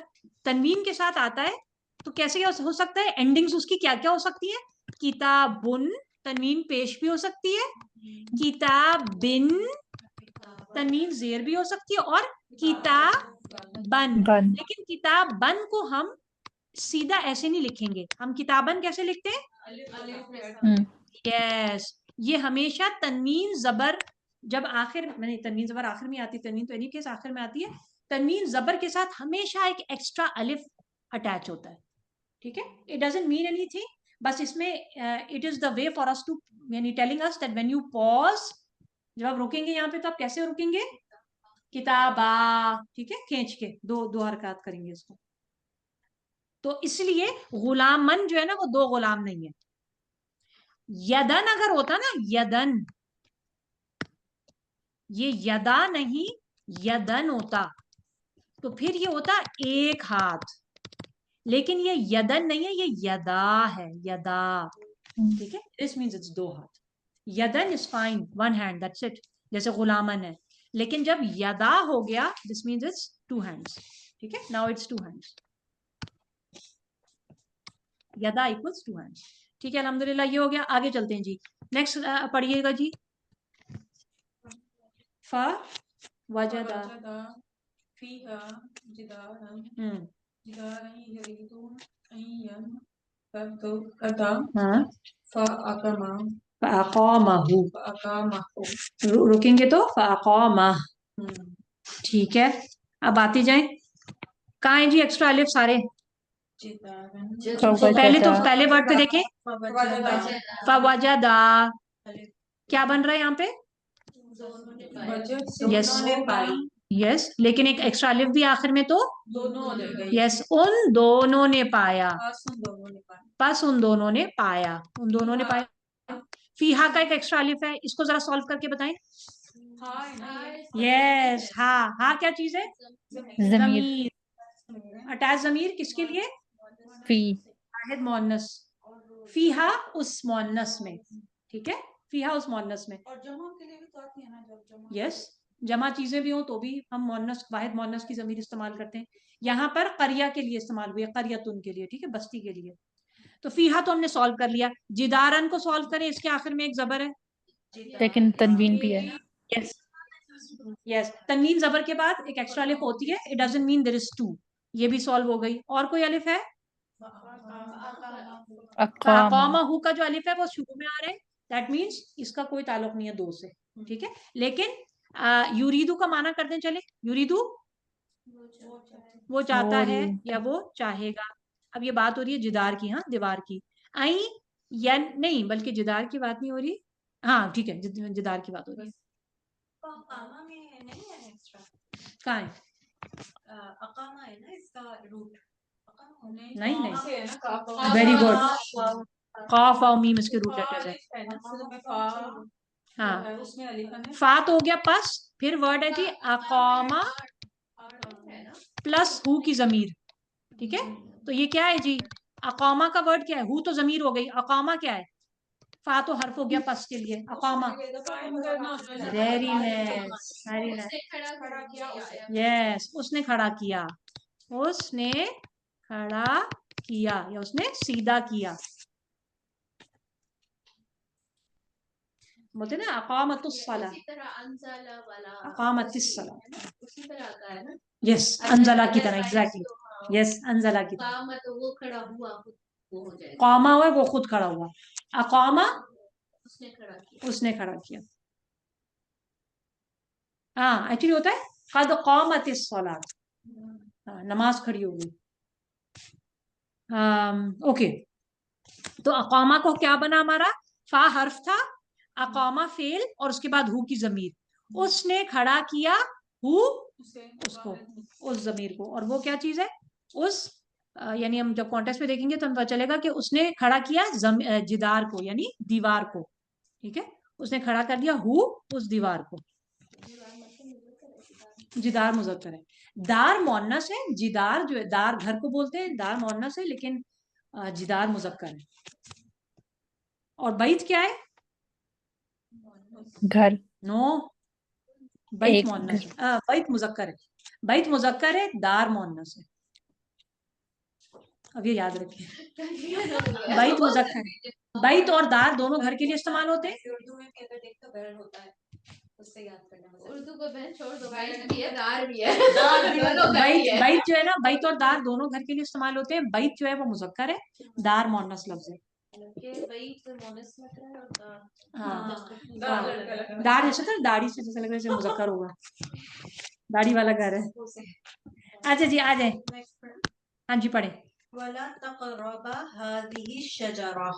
तनवीन के साथ आता है तो कैसे हो सकता है, एंडिंग्स उसकी क्या क्या हो सकती है, किताबुन, तनवीन पेश भी हो सकती है, किताबिन, तनवीन जेर भी हो सकती है, और किताबन। लेकिन किताबन को हम सीधा ऐसे नहीं लिखेंगे, हम किताबन कैसे लिखते हैं, यस, ये हमेशा तनवीन जबर जब आखिर, मैंने तनवीन जबर आखिर में आती है, तनवीन तो एनी केस आखिर में आती है, तनवीन जबर के साथ हमेशा एक एक्स्ट्रा अलिफ अटैच होता है, ठीक है। इट डजंट मीन एनीथिंग, बस इसमें it is the way for us to, यानी telling us that when you pause, जब आप रुकेंगे यहाँ पे तो आप कैसे रुकेंगे, किताबा, ठीक है, खींच के दो दो हरकत करेंगे इसको। तो इसलिए गुलामन जो है ना वो दो गुलाम नहीं है। यदन अगर होता ना, यदन, ये यदा नहीं यदन होता तो फिर ये होता एक हाथ, लेकिन ये यदन नहीं है, ये यदा है, यदा, ठीक है। दिस मीन्स इट्स दो हाथ। यदन is fine, one hand, that's it, जैसे गुलामन है। लेकिन जब यदा हो गया this means it's two hands, ठीक है। नाउ इट्स टू हैंड्स, यदा इक्वल्स टू हैंड्स, ठीक है। अल्हम्दुलिल्लाह ये हो गया। आगे चलते हैं जी, नेक्स्ट पढ़िएगा जी। फा वजदा, फीहा जिदारन हम्म, जिदारन यरीदून अय्यन कदा हाँ, फअकमा फ़अक़ामहु, फअकामहु। रुकेंगे तो फ़अक़ामह, ठीक है। अब आते जाएं, कहाँ है जी एक्स्ट्रा अलिफ सारे? पहले वर्ड पे देखें, फवजदा, क्या बन रहा है यहाँ पे? यस यस, लेकिन एक एक्स्ट्रा अलिफ भी आखिर में, तो यस, उन दोनों ने पाया, बस उन दोनों ने पाया, उन दोनों ने पाया। फीहा का एक एक्स्ट्रा अलिफ है, इसको जरा सॉल्व करके बताएं। यस, हाँ, हाँ क्या चीज है? ज़मीर, अटैच ज़मीर किसके लिए? फी, वाहिद मोन्नस, फीहा उस मोन्नस में, ठीक है, फीहा उस मोन्नस में। और जमा के लिए भी तो आती है ना, जब जमा यस, जमा चीजें भी हो तो भी हम मोन्नस, वाहिद मोन्नस की ज़मीर इस्तेमाल करते हैं। यहाँ पर करिया के लिए इस्तेमाल हुई है, करियतुन के लिए, ठीक है, बस्ती के लिए। तो फीहा तो हमने सॉल्व कर लिया। जिदारन को सॉल्व करें, इसके आखिर में एक जबर है, लेकिन तनवीन भी है। यस यस, तनवीन जबर के बाद एक एक्स्ट्रा अलिफ होती है, it doesn't mean there is two, ये भी सॉल्व हो गई। और कोई अलिफ है? अक़ामा, क़ामहु का जो अलिफ है वो शुरू में आ रहा है, दैट मीन्स इसका कोई ताल्लुक नहीं है दो से, ठीक है। लेकिन युरीदू का माना करते हैं, चले, युरीदू वो चाहता है या वो चाहेगा। अब ये बात हो रही है जिदार की, हाँ, दीवार की। आई या नहीं, बल्कि जिदार की बात नहीं हो रही, हाँ ठीक है, जिदार की बात हो रही है। अकामा में नहीं है एक्स्ट्रा, कहाँ है? अकामा है ना इसका रूट, नहीं नहीं, वेरी गुड, काफ और मीम इसके रूट लेटर्स है। हाँ, उसमें अलिफ है फा तो हो गया पस, फिर वर्ड है जी अकामा प्लस हु की जमीर, ठीक है। तो ये क्या है जी? अकामा का वर्ड क्या है? हु तो जमीर हो गई, अकामा क्या है? फा तो हर्फ हो गया पस के लिए, अकामा। Very nice, very nice, yes, उसने खड़ा किया, उसने खड़ा किया या उसने सीधा किया, बोलते ना अकामतुस सला, अकामतिस सला, उसी तरह का है ना। यस, अंजला की तरह, एग्जैक्टली, यस, अंजला की तरह। कामा तो वो खड़ा हुआ, वो हो जाएगा। कामा हुआ वो खुद खड़ा हुआ, अकामा उसने खड़ा किया, उसने खड़ा किया। हाँ, एक्चुअली होता है कद कामतिस सलात, नमाज खड़ी हो गई। ओके, तो अकामा को क्या बना हमारा? फा हर्फ था, अकामा फेल, और उसके बाद हु की जमीर, उसने खड़ा किया हु उसको, उस जमीर को। और वो क्या चीज है? उस यानी हम जब कॉन्टेक्स्ट में देखेंगे तो हमें पता चलेगा कि उसने खड़ा किया जिदार को, यानी दीवार को, ठीक है, उसने खड़ा कर दिया हु उस दीवार को। जिदार मुजक्कर है, दार मोन्नस है, जिदार जो है, दार घर को बोलते हैं, दार मोन्नस है, लेकिन जिदार मुजक्कर है। और बैत क्या है? घर, नो, बैत एक मोन्नस है, बैत मुजक्कर है, बैत मुजक्कर है, दार मोन्नस है। अब ये याद रखिए, बैत मुजक्कर है, बैत और दार दोनों घर के लिए इस्तेमाल होते हैं। उर्दू में भी अगर देखो घर होता है, उससे याद करना। उर्दू को बहन छोड़ दो, बैत भी है, दार भी है, बैत, बैत जो है ना, बैत और दार दोनों घर के लिए इस्तेमाल होते हैं। बैत जो है वो मुजक्कर है, दार मोन्नस लफ्ज है। हाँ, दार जैसे था, दाढ़ी से जैसे लग रहा है मुजक्कर होगा, दाढ़ी वाला घर है। अच्छा जी, आ जाए, हाँ जी पढ़े। वला तक़रबा हाज़िही शजरा।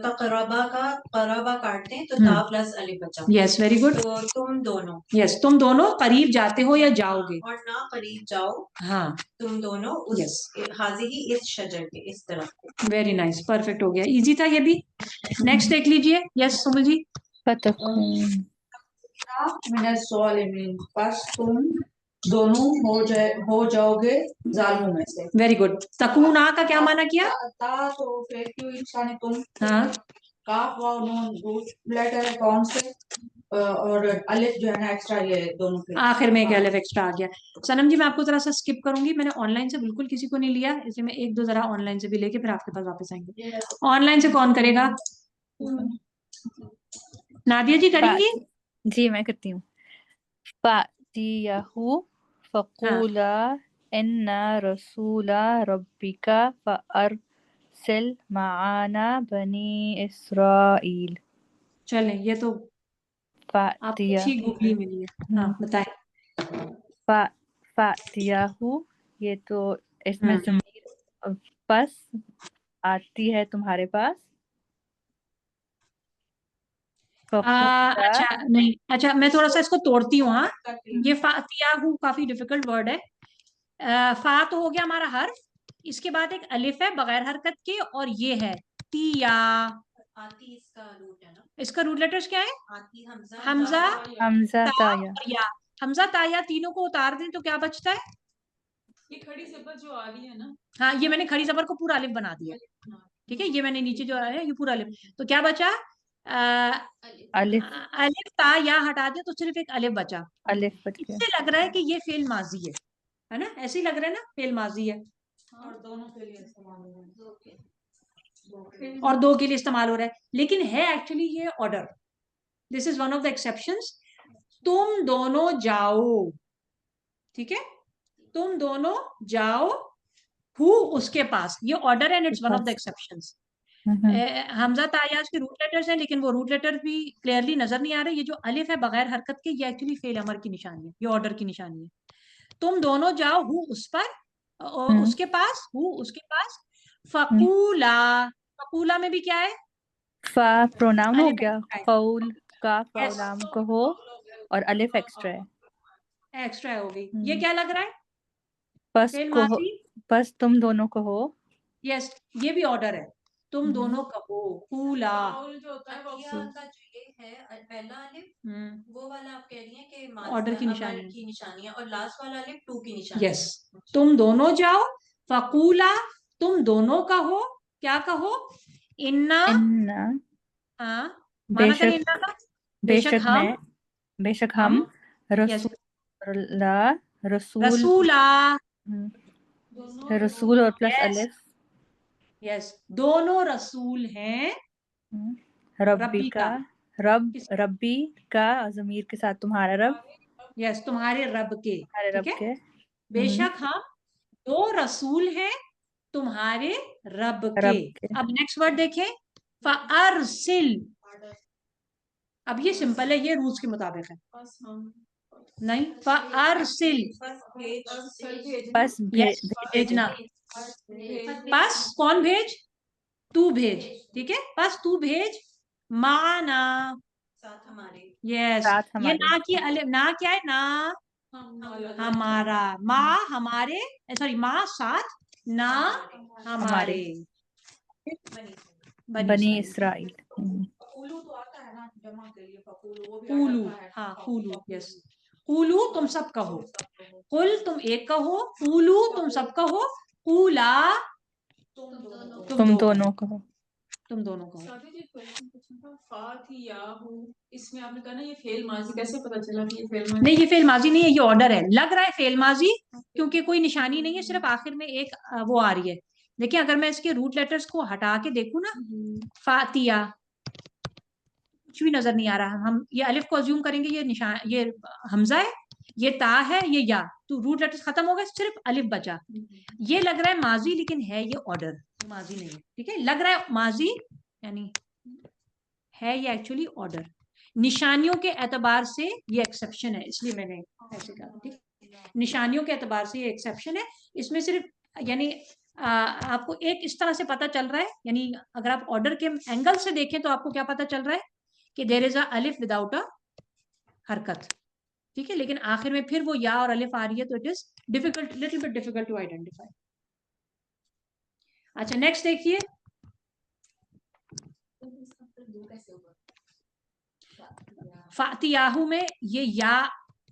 तक़रबा का क़रबा काटते हैं तो ता प्लस अलिफ बचा। Yes, very good. तो तुम दोनों, यस, तुम दोनों करीब जाते हो या जाओगे। और ना करीब जाओ, हाँ, तुम दोनों उस हाज़िही इस शजर के इस तरफ को। वेरी नाइस, परफेक्ट हो गया, इजी था ये भी। नेक्स्ट देख लीजिए। यस सुमिल जी। फतकून बस तुम दोनों हो जाओगे जालिमों में से। Very good. तकूना का क्या माना किया? ता तो फेल की हुई निशानी तुम, हाँ, काफ वाव नून रूट लेटर है कौन से, और अलिफ जो है ना एक्स्ट्रा, ये दोनों के आखिर में एक अलिफ एक्स्ट्रा आ गया। सनम जी मैं आपको जरा सा स्किप करूंगी, मैंने ऑनलाइन से बिल्कुल किसी को नहीं लिया, इसलिए मैं एक दो जरा ऑनलाइन से भी लेके फिर आपके पास वापस आएंगे। ऑनलाइन से कौन करेगा? नादिया जी करेंगी? जी मैं करती हूँ। फ़ातियहु फ़क़ूला इन्ना रसूला रब्बिका फ़अरसिल मआना बनी इसराइल। चलें, ये तो आपको फ़ातिया ठीक गूगली मिली है। हाँ बताएं। फ़ातियहु, ये तो इसमें ज़मीर बस आती है तुम्हारे पास। फ़क़ूला अच्छा नहीं, अच्छा मैं थोड़ा सा इसको तोड़ती हूँ। हाँ, ये फातियाहू काफी डिफिकल्ट वर्ड है। फा तो हो गया हमारा हर्फ, इसके बाद एक अलिफ है बगैर हरकत के, और ये है तिया। आती इसका रूट है ना, इसका रूट लेटर्स क्या है? आती हमजा हमजा, हमज़ा ता ताया। और या। हमजा ताया तीनों को उतार दें तो क्या बचता है? ये खड़ी ज़बर जो आ रही है ना, हाँ, ये मैंने खड़ी जबर को पूरा अलिफ बना दिया। ठीक है, ये मैंने नीचे जो है ये पूरा अलिफ, तो क्या बचा? अलिफ अलिफ ता या हटा दिया तो सिर्फ एक अलिफ बचा। अलिफ बच गया। इससे लग रहा है कि ये फेल माजी है ना? ऐसे ही लग रहा है ना, फेल माजी है। और दोनों के लिए इस्तेमाल होगा, और दो के लिए इस्तेमाल हो रहा है, लेकिन है एक्चुअली ये order. This is one of the exceptions. तुम दोनों जाओ, ठीक है, तुम दोनों जाओ, हु उसके पास, ये order and it's one of the exceptions. हमजा तायाज के रूट लेटर्स हैं, लेकिन वो रूट लेटर भी क्लियरली नजर नहीं आ रहे। ये जो अलिफ है बगैर हरकत के, ये एक्चुअली फेल अमर की निशानी है, ये ऑर्डर की निशानी है। तुम दोनों जाओ हु उस पर, उसके पास, हु उसके पास। फकूला, फकूला में भी क्या है? फा प्रोनाउन हो अलिफ गया। एक्स्ट्रा है। फौल का Yes, फौलाम कहो और अलिफ एक्स्ट्रा है। एक्स्ट्रा हो गई। ये क्या लग रहा है? बस फेल कहो, माजी। बस तुम दोनों कहो। यस, ये भी ऑर्डर है। तुम दोनों कहो, कूला। फाउल जो होता है वो अतिया का जो ये है पहला अलिफ, वो वाला आप कह रही हैं कि ऑर्डर की अमर निशानी। की निशानी है, और लास्ट वाला अलिफ टू की निशानी यस, तुम दोनों जाओ, फकूला तुम दोनों कहो, क्या कहो? इन्ना, इन्ना हाँ माना करें बेशक इन्ना का। बेशक हम यस, रसूल रसूला। रसूल और प्लस यस, अलिफ यस, दोनों रसूल हैं रब्बी रब्बी का। का। रब्बी का ज़मीर के साथ तुम्हारा रब, यस, तुम्हारे रब के। तुम्हारे ठीक रब है, के। बेशक हम दो रसूल हैं तुम्हारे रब के। रब के। अब नेक्स्ट वर्ड देखें, फअरसिल। अब ये सिंपल है, ये रूल्स के मुताबिक है। बस हम नहीं, फअरसिल, बस यस भेजना। बस कौन भेज? तू भेज, ठीक है, बस तू भेज। माना, साथ हमारे, यस, साथ ये हमारे। ना की अलिफ, ना क्या है? ना हमारा, माँ हमारे, सॉरी माँ साथ, ना हमारे। बनी इसराइल। फकूलू तो आता है ना जमा के लिए, फकूलू वो भी आ कूलू, जाता है। हाँ कूलू, यस, कूलू तुम सब कहो, कुल तुम एक कहो, कूलू तुम सब कहो, कूला तुम दोनों कहो। तुम दोनों कहो। साथी जी क्वेश्चन पूछना था, फातियाहू, इसमें आपने कहा ना ये फेल माजी, कैसे पता चला कि ये फेल माजी? नहीं, ये फेल माजी नहीं है, ये ऑर्डर है। लग रहा है फेल माजी क्योंकि कोई निशानी नहीं है, सिर्फ आखिर में एक वो आ रही है। देखिए अगर मैं इसके रूट लेटर्स को हटा के देखूं ना, फातिया कुछ भी नजर नहीं आ रहा। हम ये अलिफ को अज्यूम करेंगे, ये निशान, ये हमजा है, ये ता है, ये या, तो रूट लेटर्स खत्म हो गए, सिर्फ अलिफ बचा। ये लग रहा है माजी, लेकिन है ये ऑर्डर, माजी नहीं है। ठीक है, लग रहा है माजी, यानी है ये एक्चुअली ऑर्डर। निशानियों के एतबार से ये एक्सेप्शन है, इसलिए मैंने ऐसे कहा। ठीक, निशानियों के एतबार से ये एक्सेप्शन है। इसमें सिर्फ यानी आपको एक इस तरह से पता चल रहा है, यानी अगर आप ऑर्डर के एंगल से देखें तो आपको क्या पता चल रहा है कि देयर इज अ अलिफ विदाउट अ हरकत, ठीक है, लेकिन आखिर में फिर वो या और अलिफ आ रही है, तो it is difficult, little bit difficult to identify. अच्छा नेक्स्ट देखिए, फातियाहू में ये या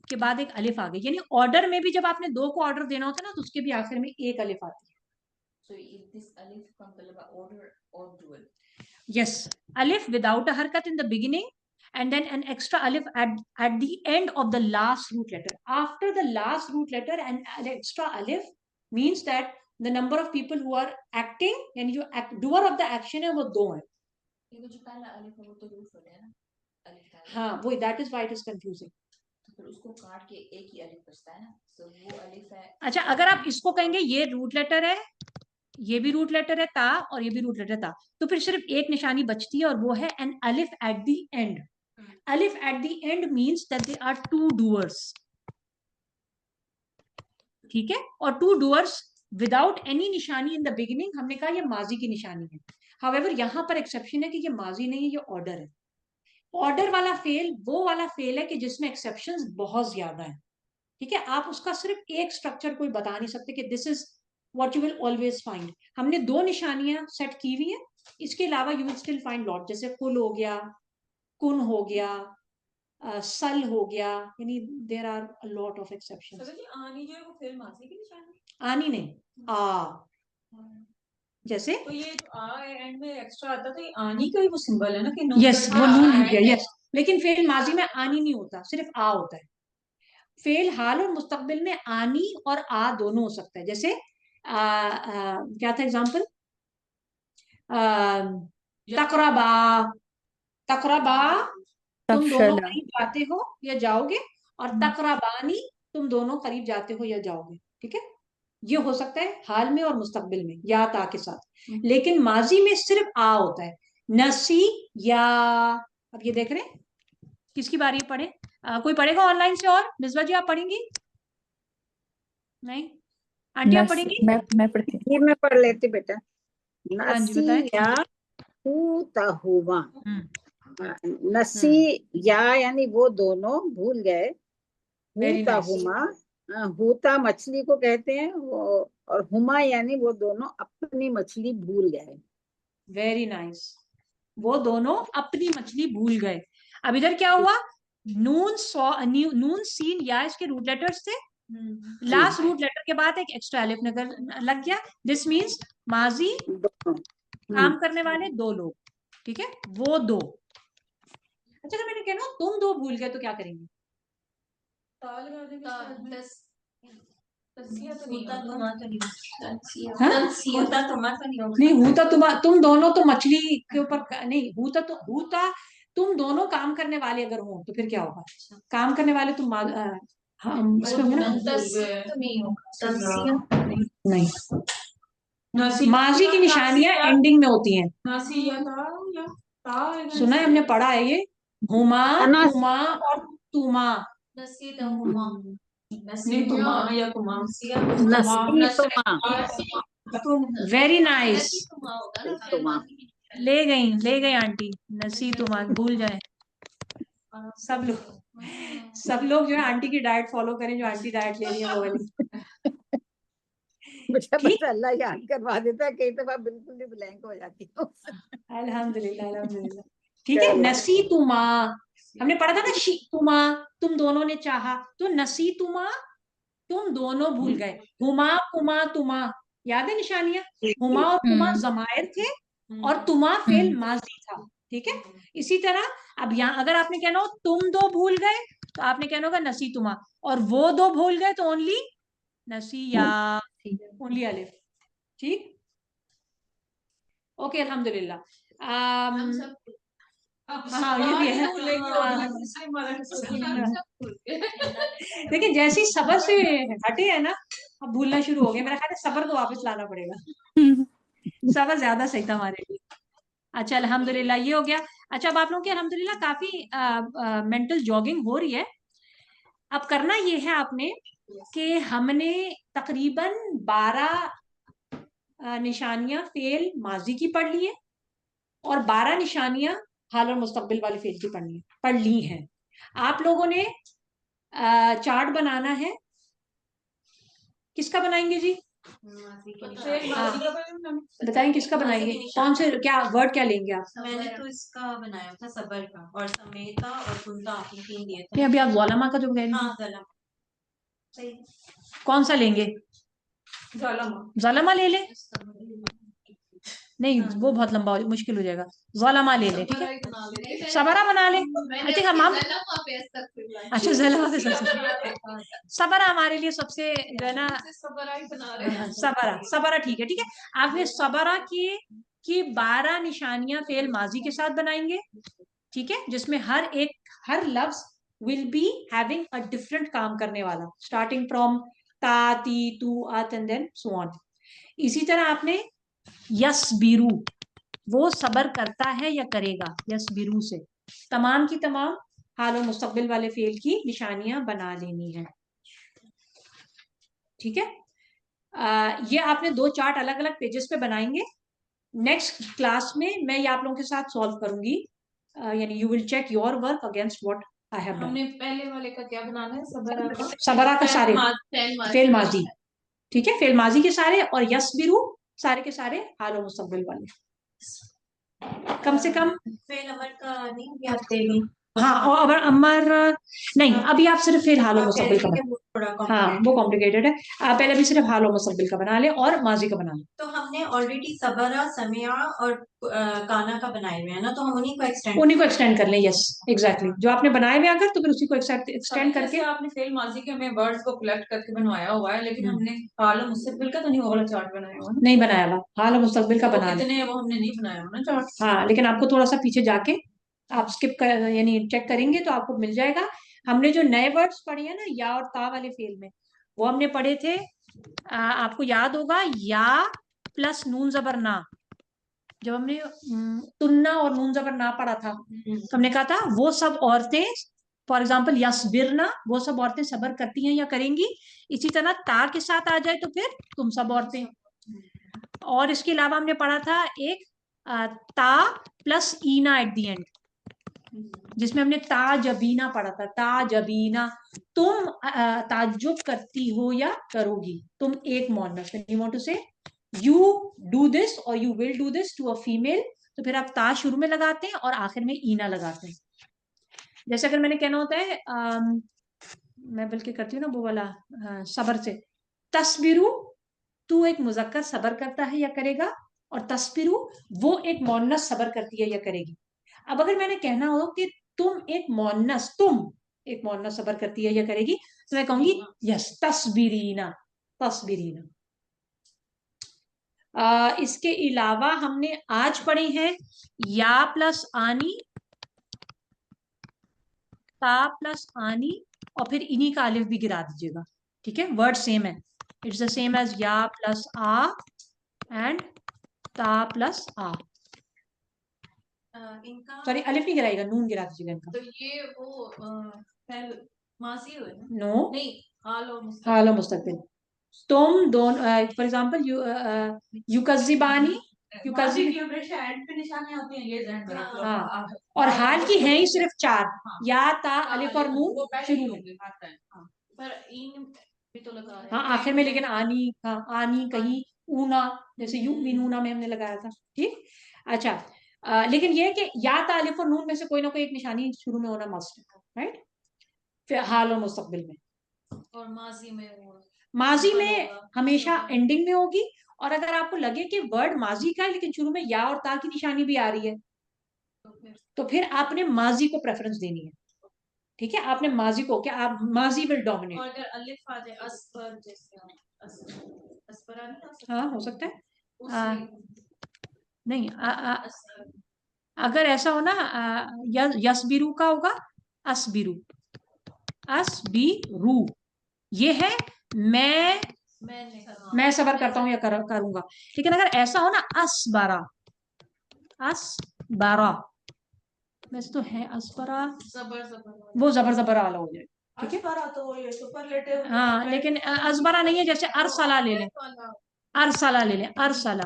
के बाद एक अलिफ आ गई, यानी ऑर्डर में भी जब आपने दो को ऑर्डर देना होता है ना, तो उसके भी आखिर में एक अलिफ आती है। So is this alif from the order or dual? Yes, alif without a harakat in the beginning, and then an extra alif at the end of the last root letter. After the last root letter, an extra alif means that the number of people who are acting, यानी जो doer of the action है वो दो है। ये जो पहला alif है वो तो root letter है ना, alif है। हाँ वो that is why it is confusing। तो फिर उसको काट के एक ही alif बचता है ना, so वो alif है। अच्छा अगर आप इसको कहेंगे ये रूट लेटर है, ये भी रूट लेटर है ता, और ये भी रूट लेटर ता, तो फिर सिर्फ एक निशानी बचती है और वो है एन अलिफ एट द एंड। अलिफ at the end means that they are two doers, ठीक है, और टू डूअर्स विदाउट एनी निशानी इन द बिगिनिंग, हमने कहा ये माजी की निशानी है। हाउएवर यहां पर एक्सेप्शन है कि ये माजी नहीं है, ये ऑर्डर है। ऑर्डर वाला फेल वो वाला फेल है कि जिसमें एक्सेप्शंस बहुत ज्यादा है, ठीक है, आप उसका सिर्फ एक स्ट्रक्चर कोई बता नहीं सकते कि this is what you will always find. हमने दो निशानियां सेट की हुई है, इसके अलावा you will still find lot, जैसे कुल हो गया, कुन हो गया, सल हो गया, यानी there are a lot of exceptions. Sir जी आनी जो है वो फेल माजी की निशानी, आनी नहीं, आ, जैसे तो ये जो आ एंड में एक्स्ट्रा आता है तो ये आनी का ही वो सिंबल है ना कि नून यस का वो आ नून हो है। गया, यस, लेकिन फेल माजी में आनी नहीं होता, सिर्फ आ होता है। फेल हाल और मुस्तकबिल में आनी और आ दोनों हो सकता है, जैसे क्या था एग्जाम्पल, तकरबा, तकरबा तुम दोनों तफशला, करीब जाते हो या जाओगे, और तकरबानी तुम दोनों करीब जाते हो या जाओगे, ठीक है, ये हो सकता है हाल में और मुस्तकबिल में या ता के साथ, लेकिन माजी में सिर्फ आ होता है। नसी या, अब ये देख रहे हैं किसकी बारी है, पढ़े कोई पढ़ेगा ऑनलाइन से, और मिसबा जी आप पढ़ेंगी? नहीं आंटी आप पढ़ेंगी? मैं पढ़ती हूँ। ये मैं पढ़ लेती बेटा। हाँ जी बताएं। नसिया नसी या यानी वो दोनों भूल गए, वेरी नाइस, हुमा हुता मछली को कहते हैं वो, और हुमा यानी वो दोनों अपनी मछली भूल गए। वेरी नाइस, वो दोनों अपनी मछली भूल गए। अब इधर क्या हुआ, नून नून सीन या इसके रूट लेटर्स थे, लास्ट रूट लेटर के बाद एक एक्स्ट्रा अलिफ लग गया, दिस मींस माजी दोनों काम करने वाले दो लोग, ठीक है, वो दो। अच्छा तो मैंने कहना तुम दो भूल गए तो क्या करेंगे? ताल लगा देंगे स्टार्ट में। तसिया तो होता नहीं तो होगा। ना तो नहीं होता। हाँ? होता तो ना तो नहीं होगा। नहीं हूता तुम दोनों तो मछली के ऊपर नहीं, हूता तुम दोनों काम करने वाले अगर हो तो फिर क्या होगा, काम करने वाले तुम इसमें होंगे ना, तो नहीं होगा, नहीं, नसी माजी की निशानियां एंडिंग में होती हैं, नसी या ता आएगा सुना है हमने पढ़ा है ये, हुमा अनास- तुमा और तुमा, नसी तो हुमा, नहीं तुमा या तुमा नसी तुमा वेरी नाइस, तुमा होगा ना, तुमा ले गई आंटी, नसी तुमा भूल जाए। सब लोग जो है आंटी की डाइट फॉलो करें, जो आंटी डाइट ले रही है वो वाली, बेटा ठीक? बस अल्लाह याद करवा देता है, कई दफा बिल्कुल ही ब्लैंक हो जाती हूँ। अल्हम्दुलिल्लाह अल्हम्दुलिल्लाह, ठीक है। नसी तुमा हमने पढ़ा था ना, शी तुमा तुम दोनों ने चाहा, तो नसी तुमा तुम दोनों भूल गए, हुमा कुमा तुमा, याद है निशानियां, हुमा और कुमा जमायर थे और तुमा फेल माजी था, ठीक है। इसी तरह अब यहाँ अगर आपने कहना हो तुम दो भूल गए तो आपने कहना होगा नसी तुमा, और वो दो भूल गए तो ओनली नसी या, ओनली अलिफ, ठीक, ओके अल्हम्दुलिल्लाह। हाँ ये भी है, देखिए जैसे ही सबर से हटे है ना, अब भूलना शुरू हो गया, मेरा ख्याल है सबर को वापस लाना पड़ेगा, सबर ज्यादा सही था हमारे लिए। अच्छा अल्हम्दुलिल्लाह ये हो गया। अच्छा अब आप लोगों की अल्हम्दुलिल्लाह काफी मेंटल जॉगिंग हो रही है। अब करना ये है आपने कि हमने तकरीबन 12 निशानियां फेल माजी की पढ़ ली है और 12 निशानियां हाल और मुस्तकबिल वाले फेल की पढ़ ली हैं। आप लोगों ने चार्ट बनाना है। किसका बनाएंगे जी? बताएं किसका बनाएंगे, कौन से क्या वर्ड क्या लेंगे आप? मैंने तो इसका बनाया था सबर का, और समेता और कुंता आपने 3 दिए थे। नहीं, अभी आप ज़लामा का जो कह रहे हाँ हैं ज़लामा सही। कौन सा लेंगे? ज़लामा ले ले। नहीं वो बहुत लंबा मुश्किल हो जाएगा, ज़लामा ले ले। ठीक है, सबरा बना ले। आई थिंक हम अच्छा ज़लामा पे सबरा हमारे लिए सबसे जो है ना, सबरा ठीक है। ठीक है, आपने सबरा की 12 निशानियां फेल माजी के साथ बनाएंगे। ठीक है, जिसमें हर लफ्ज will be having a different काम करने वाला, स्टार्टिंग फ्रॉम ता ती तू आत एंड देन सो ऑन। इसी तरह आपने यस्बिरू, वो सबर करता है या करेगा, यस्बिरू से तमाम की तमाम हाल और मुस्तकबिल वाले फेल की निशानियां बना लेनी है। ठीक है, ये आपने 2 चार्ट अलग अलग पेजेस पे बनाएंगे। नेक्स्ट क्लास में मैं ये आप लोगों के साथ सॉल्व करूंगी, यानी you will check your work against what I have done. हमने पहले वाले का क्या बनाना है? सबरा का सारे फेल माजी। है। ठीक है, फेल माजी के सारे और यस्बिरू सारे के सारे हाल और मुस्तकबिल वाले। कम से कम फेल अमर का नहीं भी आप देंगे। हाँ, और अगर अमर नहीं, अभी आप सिर्फ फिर हाल और मुस्तकबिल का बना। थोड़ा हाँ वो कॉम्प्लिकेटेड है, आप पहले भी सिर्फ हाल और मुस्तकबिल का बना ले और माजी का बना ले। तो हमने ऑलरेडी सबरा समिया और काना का बनाए हुए हैं ना, तो हम उन्हीं को एक्सटेंड कर लें। यस एग्जैक्टली, जो आपने बनाए हुए अगर तो फिर उसी को एक्सटेंड करके। आपने फेल माजी के हमें वर्ड्स को कलेक्ट करके बनवाया हुआ है, लेकिन हमने हाल और मुस्तकबिल का तो नहीं वो वाला चार्ट बनाया हुआ। नहीं बनाया हुआ, हाल और मुस्तकबिल का बना ले। कितने वो हमने नहीं बनाया हुआ ना चार्ट। हाँ, लेकिन आपको थोड़ा सा पीछे जाके आप यानी चेक करेंगे तो आपको मिल जाएगा। हमने जो नए वर्ड्स पढ़े हैं ना या और ता वाले फेल में, वो हमने पढ़े थे, आपको याद होगा, या प्लस नून जबर ना। जब हमने तुन्ना और नून जबर ना पढ़ा था तो हमने कहा था वो सब औरतें, फॉर एग्जाम्पल यस्बिरना, वो सब औरतें सबर करती हैं या करेंगी। इसी तरह ता के साथ आ जाए तो फिर तुम सब औरतें। और इसके अलावा हमने पढ़ा था एक ता plus Eena at the and, जिसमें हमने ताजबीना पढ़ा था। ताजबीना, तुम ताज्जुब करती हो या करोगी। तुम एक मोनस, you want to say you do this और you will do this to a female, तो फिर आप ता शुरू में लगाते हैं और आखिर में ईना लगाते हैं। जैसे अगर मैंने कहना होता है मैं बल्कि करती हूँ ना वो वाला सबर से, तस्बिरू, तू एक मुजक्कर सबर करता है या करेगा, और तस्बिरू वो एक मोन्नस सबर करती है या करेगी। अब अगर मैंने कहना हो कि तुम एक मोन्नस सबर करती है या करेगी, तो मैं कहूंगी यस तस्बिरीना, तस्बिरीना। इसके अलावा हमने आज पढ़े हैं या प्लस आनी, ता प्लस आनी, और फिर इन्हीं का अलिफ भी गिरा दीजिएगा। ठीक है, वर्ड सेम है, इट्स द सेम एज या प्लस आ एंड ता प्लस आ। सॉरी अलिफ नहीं गिराएगा, नून गिरा दीजिएगा इनका। तो ये वो फेल माजी हुए ना? नो, नहीं, हाल और मुस्तकबिल। तुम दोनों, फॉर एग्जाम्पल युकज़िबानी, हाँ, और हाल की है ही सिर्फ 4, या ता अलिफ और नून शुरू में, पर इन भी तो लगा रहे हैं। हाँ आखिर में, लेकिन आनी, हाँ आनी कहीं ऊना, जैसे यू मीनूना में हमने लगाया था। ठीक, अच्छा, लेकिन ये है कि या ता अलिफ और नून में से कोई ना कोई एक निशानी शुरू में होना मस्ट है, राइट, फिर हाल और मुस्तकबिल में। और माजी में हमेशा एंडिंग में होगी, और अगर आपको लगे कि वर्ड माजी का है लेकिन शुरू में या और ता की निशानी भी आ रही है, तो फिर आपने माजी को प्रेफरेंस देनी है। ठीक है, आपने माजी को, क्या आप माजी विल डोमिनेट। और अगर अलिफ आ जाए अस्पर, जैसे अस्परा नहीं आ सकता? हाँ हो सकता है, नहीं अगर ऐसा हो ना, यस्बिरू का होगा अस्बिरू, अस्बिरू, ये है मैं सबर करता हूँ या करूंगा। लेकिन अगर ऐसा हो ना असबारा, असबारा, वैसे तो है असबारा, वो जबर जबर वाला हो जाए। ठीक है, तो ये सुपरलेटिव, हाँ लेकिन असबारा नहीं है, जैसे अरसला ले लें, अरसला ले लें, अरसला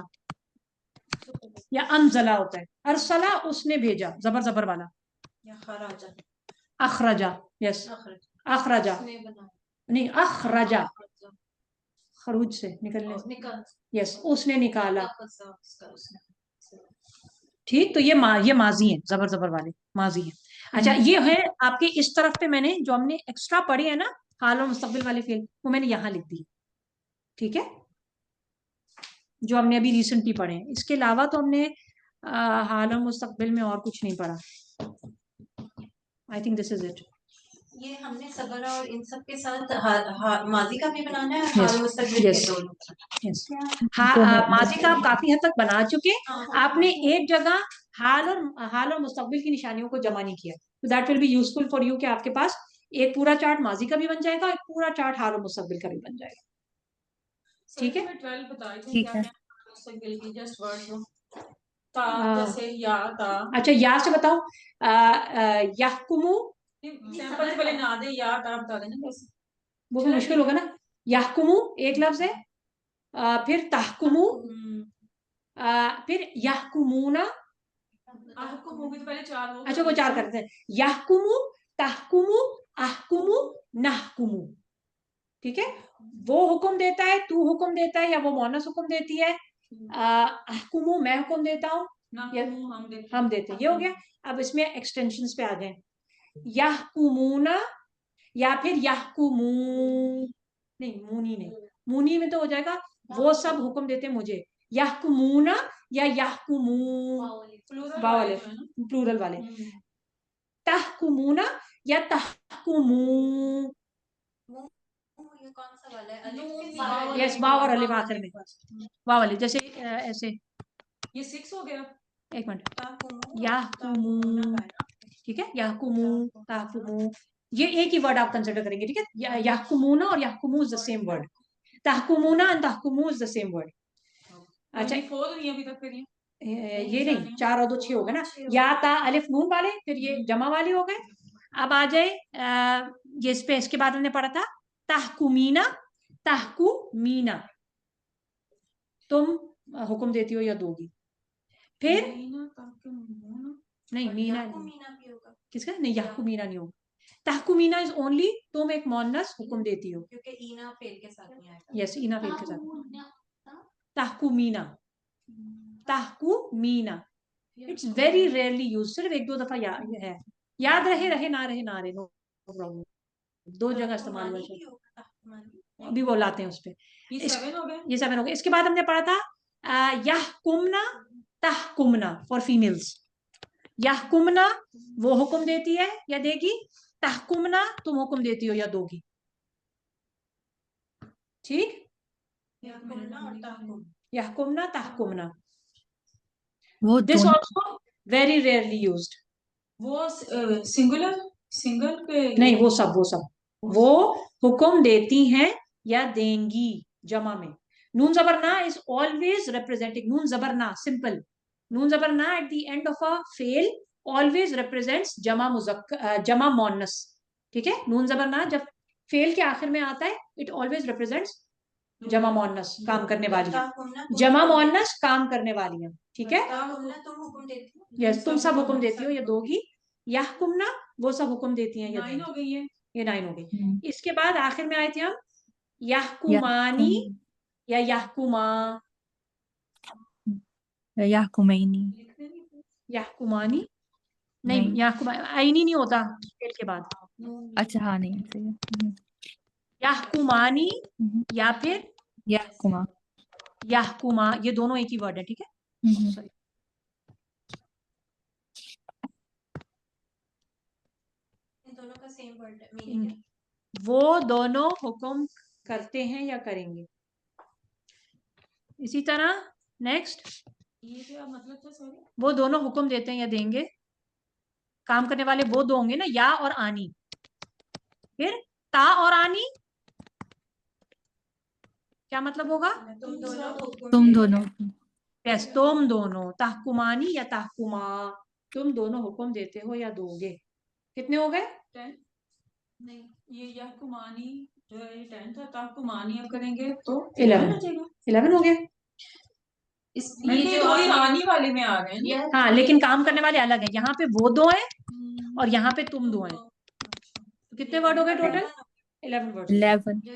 या अनजला होता है। अरसला उसने भेजा, जबर जबर वाला। या खराजा, अखरजा, यस अखरजा, नहीं अखरजा, खरूज से निकलने से, निकल यस उसने निकाला। ठीक, तो ये माजी है, जबर जबर वाले माजी है। अच्छा, ये है आपके इस तरफ पे, मैंने जो हमने एक्स्ट्रा पढ़े है ना हाल और मुस्तकबिल वाले फेल, वो मैंने यहाँ लिख दी। ठीक है, जो हमने अभी रिसेंटली पढ़े हैं। इसके अलावा तो हमने हाल और मुस्तकबिल में और कुछ नहीं पढ़ा। I think this is it. ये हमने सबर और इन सब के साथ माजी का भी बनाना है, Yes. हाल मुस्तकबिल के Yes. दोनों। Yes. माजी का आप काफी हद तक बना चुके। आपने एक जगह हाल और मुस्तकबिल की निशानियों को जमा नहीं किया, तो that will be useful for you कि आपके पास एक पूरा चार्ट माजी का भी बन जाएगा, एक पूरा चार्ट हाल और मुस्तकबिल का भी बन जाएगा। ठीक है, 12 बताई थी ठीक क्या है। क्या मुस्तकबिल की, जस्ट वर्ड्स लो। ता जैसे या ता, अच्छा या से बताओ, यहकुमु, सैंपल से पहले ना दे, या ता बता देना कैसे। वो भी मुश्किल होगा ना। यहकुमु एक लफ्ज है, फिर तहकुमु, फिर यहकुमुना। अहकुम होगी तो पहले 4 हो अच्छा वो 4 करते हैं, यहकुमु, तहकुमु, अहकुमु, नहकुमु। ठीक है, वो हुक्म देता है, तू हुक्म देता है, या वो मोनस हुक्म देती है। अहकुमु मैं हुक्म देता हूँ, हम देते हैं। ये हो गया। अब इसमें एक्सटेंशंस पे आ गए, यहकुमुना या फिर यहकुमू, नहीं मूनी नहीं, मूनी में तो हो जाएगा वो सब हुक्म देते हैं मुझे। यहकुमुना या यहकुमू, वाले प्लूरल वाले। तहकुमुना या तहकुमू, ये कौन सा वाला है? अलिफ के साथ? यस वाव और अलिफ आखिर में, वाव वाले जैसे ऐसे। ये 6 हो गया। एक मिनट, ताकुमू, यहकुमू, ठीक है, यहकुमू तहकुमू, ये एक ही वर्ड आप कंसिडर करेंगे। ठीक है, यहकुमुना और यहकुमू इज द सेम वर्ड, तहकुमुना एंड तहकुमू इज द सेम वर्ड। अच्छा, 4 नहीं अभी तक, फिर ये नहीं, 4 और 2 6 हो गए ना। या ता अलिफ नून वाले, फिर ये जमा वाले हो गए। अब आ जाए ये इस पे, इसके बाद हमने पढ़ा था तहकुमीना, तहकुमीना तुम हुक्म देती हो या दोगी। फिर नहीं मीना, भी होगा किसका नहीं, यहकुमीना नहीं होगा। तहकुमीना इज ओनली तुम एक मोनस हुक्म देती हो। क्योंकि ईना फेल के साथ नहीं आएगा। यस इना फेल के साथ। तहकुमीना, तहकुमीना इट्स वेरी रेयरली यूज, सिर्फ 1-2 दफा है। याद रहे रहे ना रहे ना रहे, नो प्रॉब्लम, 2 जगह इस्तेमाल हुआ है। अभी वो लाते हैं उस पे। ये 7 हो गए। ये 7 हो गए। इसके बाद हमने पढ़ा था यहकुमना तहकुमना फॉर फीमेल्स। यहकुमना वो हुक्म देती है या देगी, तहकुमना तुम हुक्म देती हो या दोगी। ठीक, यहकुमना तहकुमना, वो दिस दोनों ऑल्सो वेरी रेयरली यूज्ड। वो सिंगल पे नहीं, वो सब वो हुक्म देती हैं या देंगी जमा में। नून जबर ना इज ऑलवेज रिप्रेजेंटिंग, नून जबर ना सिंपल, नून जबर ना eight the end of a fail always represents जमा मुजक्कर, जमा मोनस। ठीक है, नून जबर ना जब फेल के आखिर में आता है, इट ऑलवेज रिप्रेजेंट्स जमा मोनस, काम करने वाली, जमा मोनस काम करने वाली। ठीक है, तुम हुक्म देती हो, यस तुम सब हुक्म देती हो या दोगी। यहकुमना वो सब हुक्म देती हैं या 9 देंगी। हो गई है। ये 9 हो गई। इसके बाद आखिर में आए थे हम यहकुमानी यहकुम- या यहकुमा, यहकुमैनी, यहकुमानी नहीं, यहकुमा आईनी नहीं होता फेल के बाद। अच्छा हाँ नहीं सही है। यहकुमानी या फिर यहकुमा, यहकुमा, ये दोनों एक ही वर्ड है। ठीक है, सॉरी, दोनों का सेम वर्ड है, मीनिंग है। वो दोनों हुक्म करते हैं या करेंगे। इसी तरह नेक्स्ट, ये क्या मतलब था, सॉरी। वो दोनों हुक्म देते हैं या देंगे, काम करने वाले वो दो होंगे ना, या और आनी। फिर ता और आनी क्या मतलब होगा, तुम दोनों, यस तुम दोनों, तहकुमानी या तहकुमा तुम दोनों हुक्म देते हो या दोगे। कितने हो गए, 10 नहीं, ये यहकुमानी जो है ये 10 था, तहकुमानी अब करेंगे तो 11 हो जाएगा। 11 हो गए। ये जो दो आपने- आने वाले में आ गए ना। हाँ, लेकिन काम करने वाले अलग हैं। यहाँ पे वो 2 हैं और यहाँ पे तुम 2 हैं। तो कितने वर्ड हो गए टोटल? 11 वर्ड्स। 11 जो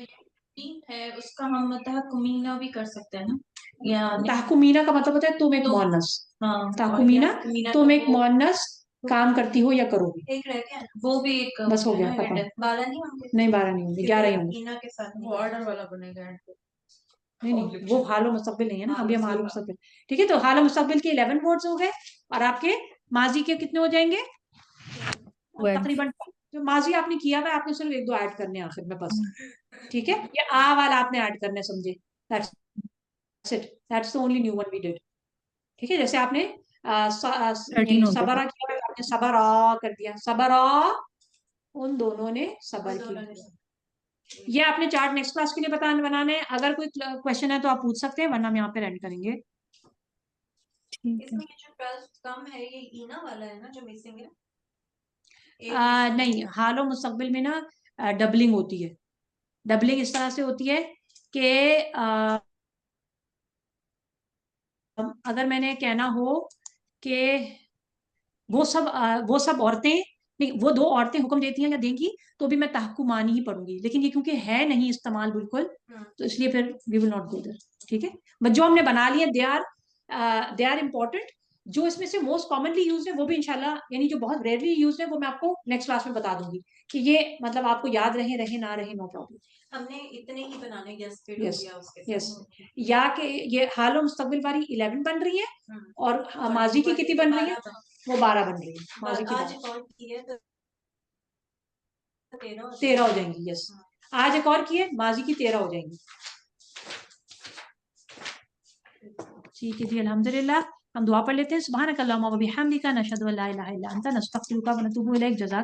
ये है उसका हम तहकुमीना भी कर सकते हैं ना, या ताहकुमीना का मतलब होता है तुम एक तुम- मुअन्नस। हाँ, ताहकुमीना और तहकुमीना तुम तो एक वो- मुअन्नस काम करती हो या करोगी। एक रह गया, वो भी एक बस हो गया, है ना, खत्म। 12 नहीं होंगे नहीं 12 नहीं होंगे, 11 ही होंगे। ईना के साथ वो ऑर्डर वाला बनेगा end पे। नहीं वो हालो मुस्तकबिल नहीं है ना, हाल अभी हम हालो मुस्तकबिल। ठीक है, तो हालो मुस्तकबिल के 11 वर्ड्स हो गए और आपके माजी के कितने हो जाएंगे? तकरीबन। जो माजी आपने किया हुआ है, आपने सिर्फ 1-2 ऐड करने हैं आखिर में बस। ठीक है, ये आ वाला आपने ऐड करने, समझे? That's it, that's the only new one we did. ठीक है, जैसे आपने 13 हो गया। सबरा किया, आपने सबरा कर दिया, सबरा, उन दोनों ने सबर किया। ये आपने चार्ट नेक्स्ट क्लास के लिए बनाने हैं। अगर कोई क्वेश्चन है तो आप पूछ सकते हैं, वरना हम यहाँ पे एंड करेंगे। ठीक है। इसमें ये जो 12 कम है ये ईना वाला है ना जो मिसिंग है। नहीं, हालो मुस्तकबिल में ना डबलिंग होती है। डबलिंग इस तरह से होती है कि अगर मैंने कहना हो कि वो सब औरतें, नहीं, वो 2 औरतें हुक्म देती हैं या देंगी, तो भी मैं तहकुमानी ही पढ़ूंगी। लेकिन ये क्योंकि है नहीं इस्तेमाल बिल्कुल, तो इसलिए फिर we will not go there. ठीक है, बट जो हमने बना लिए दे आर इम्पोर्टेंट। जो इसमें से मोस्ट कॉमनली यूज है वो भी इंशाल्लाह, यानी जो बहुत रेयरली यूज है वो मैं आपको नेक्स्ट क्लास में बता दूंगी कि ये मतलब आपको याद रहे ना रहे, नो प्रॉब्लम। हमने इतने ही बनाने यस फिर Yes, हो गया उसके yes. साथ। या कि ये हालो मुस्तकबिल वाली 11 बन रही है और माजी की कितनी बन रही है? वो 12 बन रही है। माजी की आज 12। कॉल किए तो 13 हो जाएंगी। यस, आज एक और किए, माजी की 13 हो जाएंगी। ठीक है जी, अल्हम्दुलिल्लाह। हम दुआ पढ़ लेते हैं। सुब्हानक अल्लाहुम्मा व बिहम्दिका नशहदु अल्ला इलाहा इल्ला अंता नस्तगफिरुका व नतूबु इलैक। जज़ाक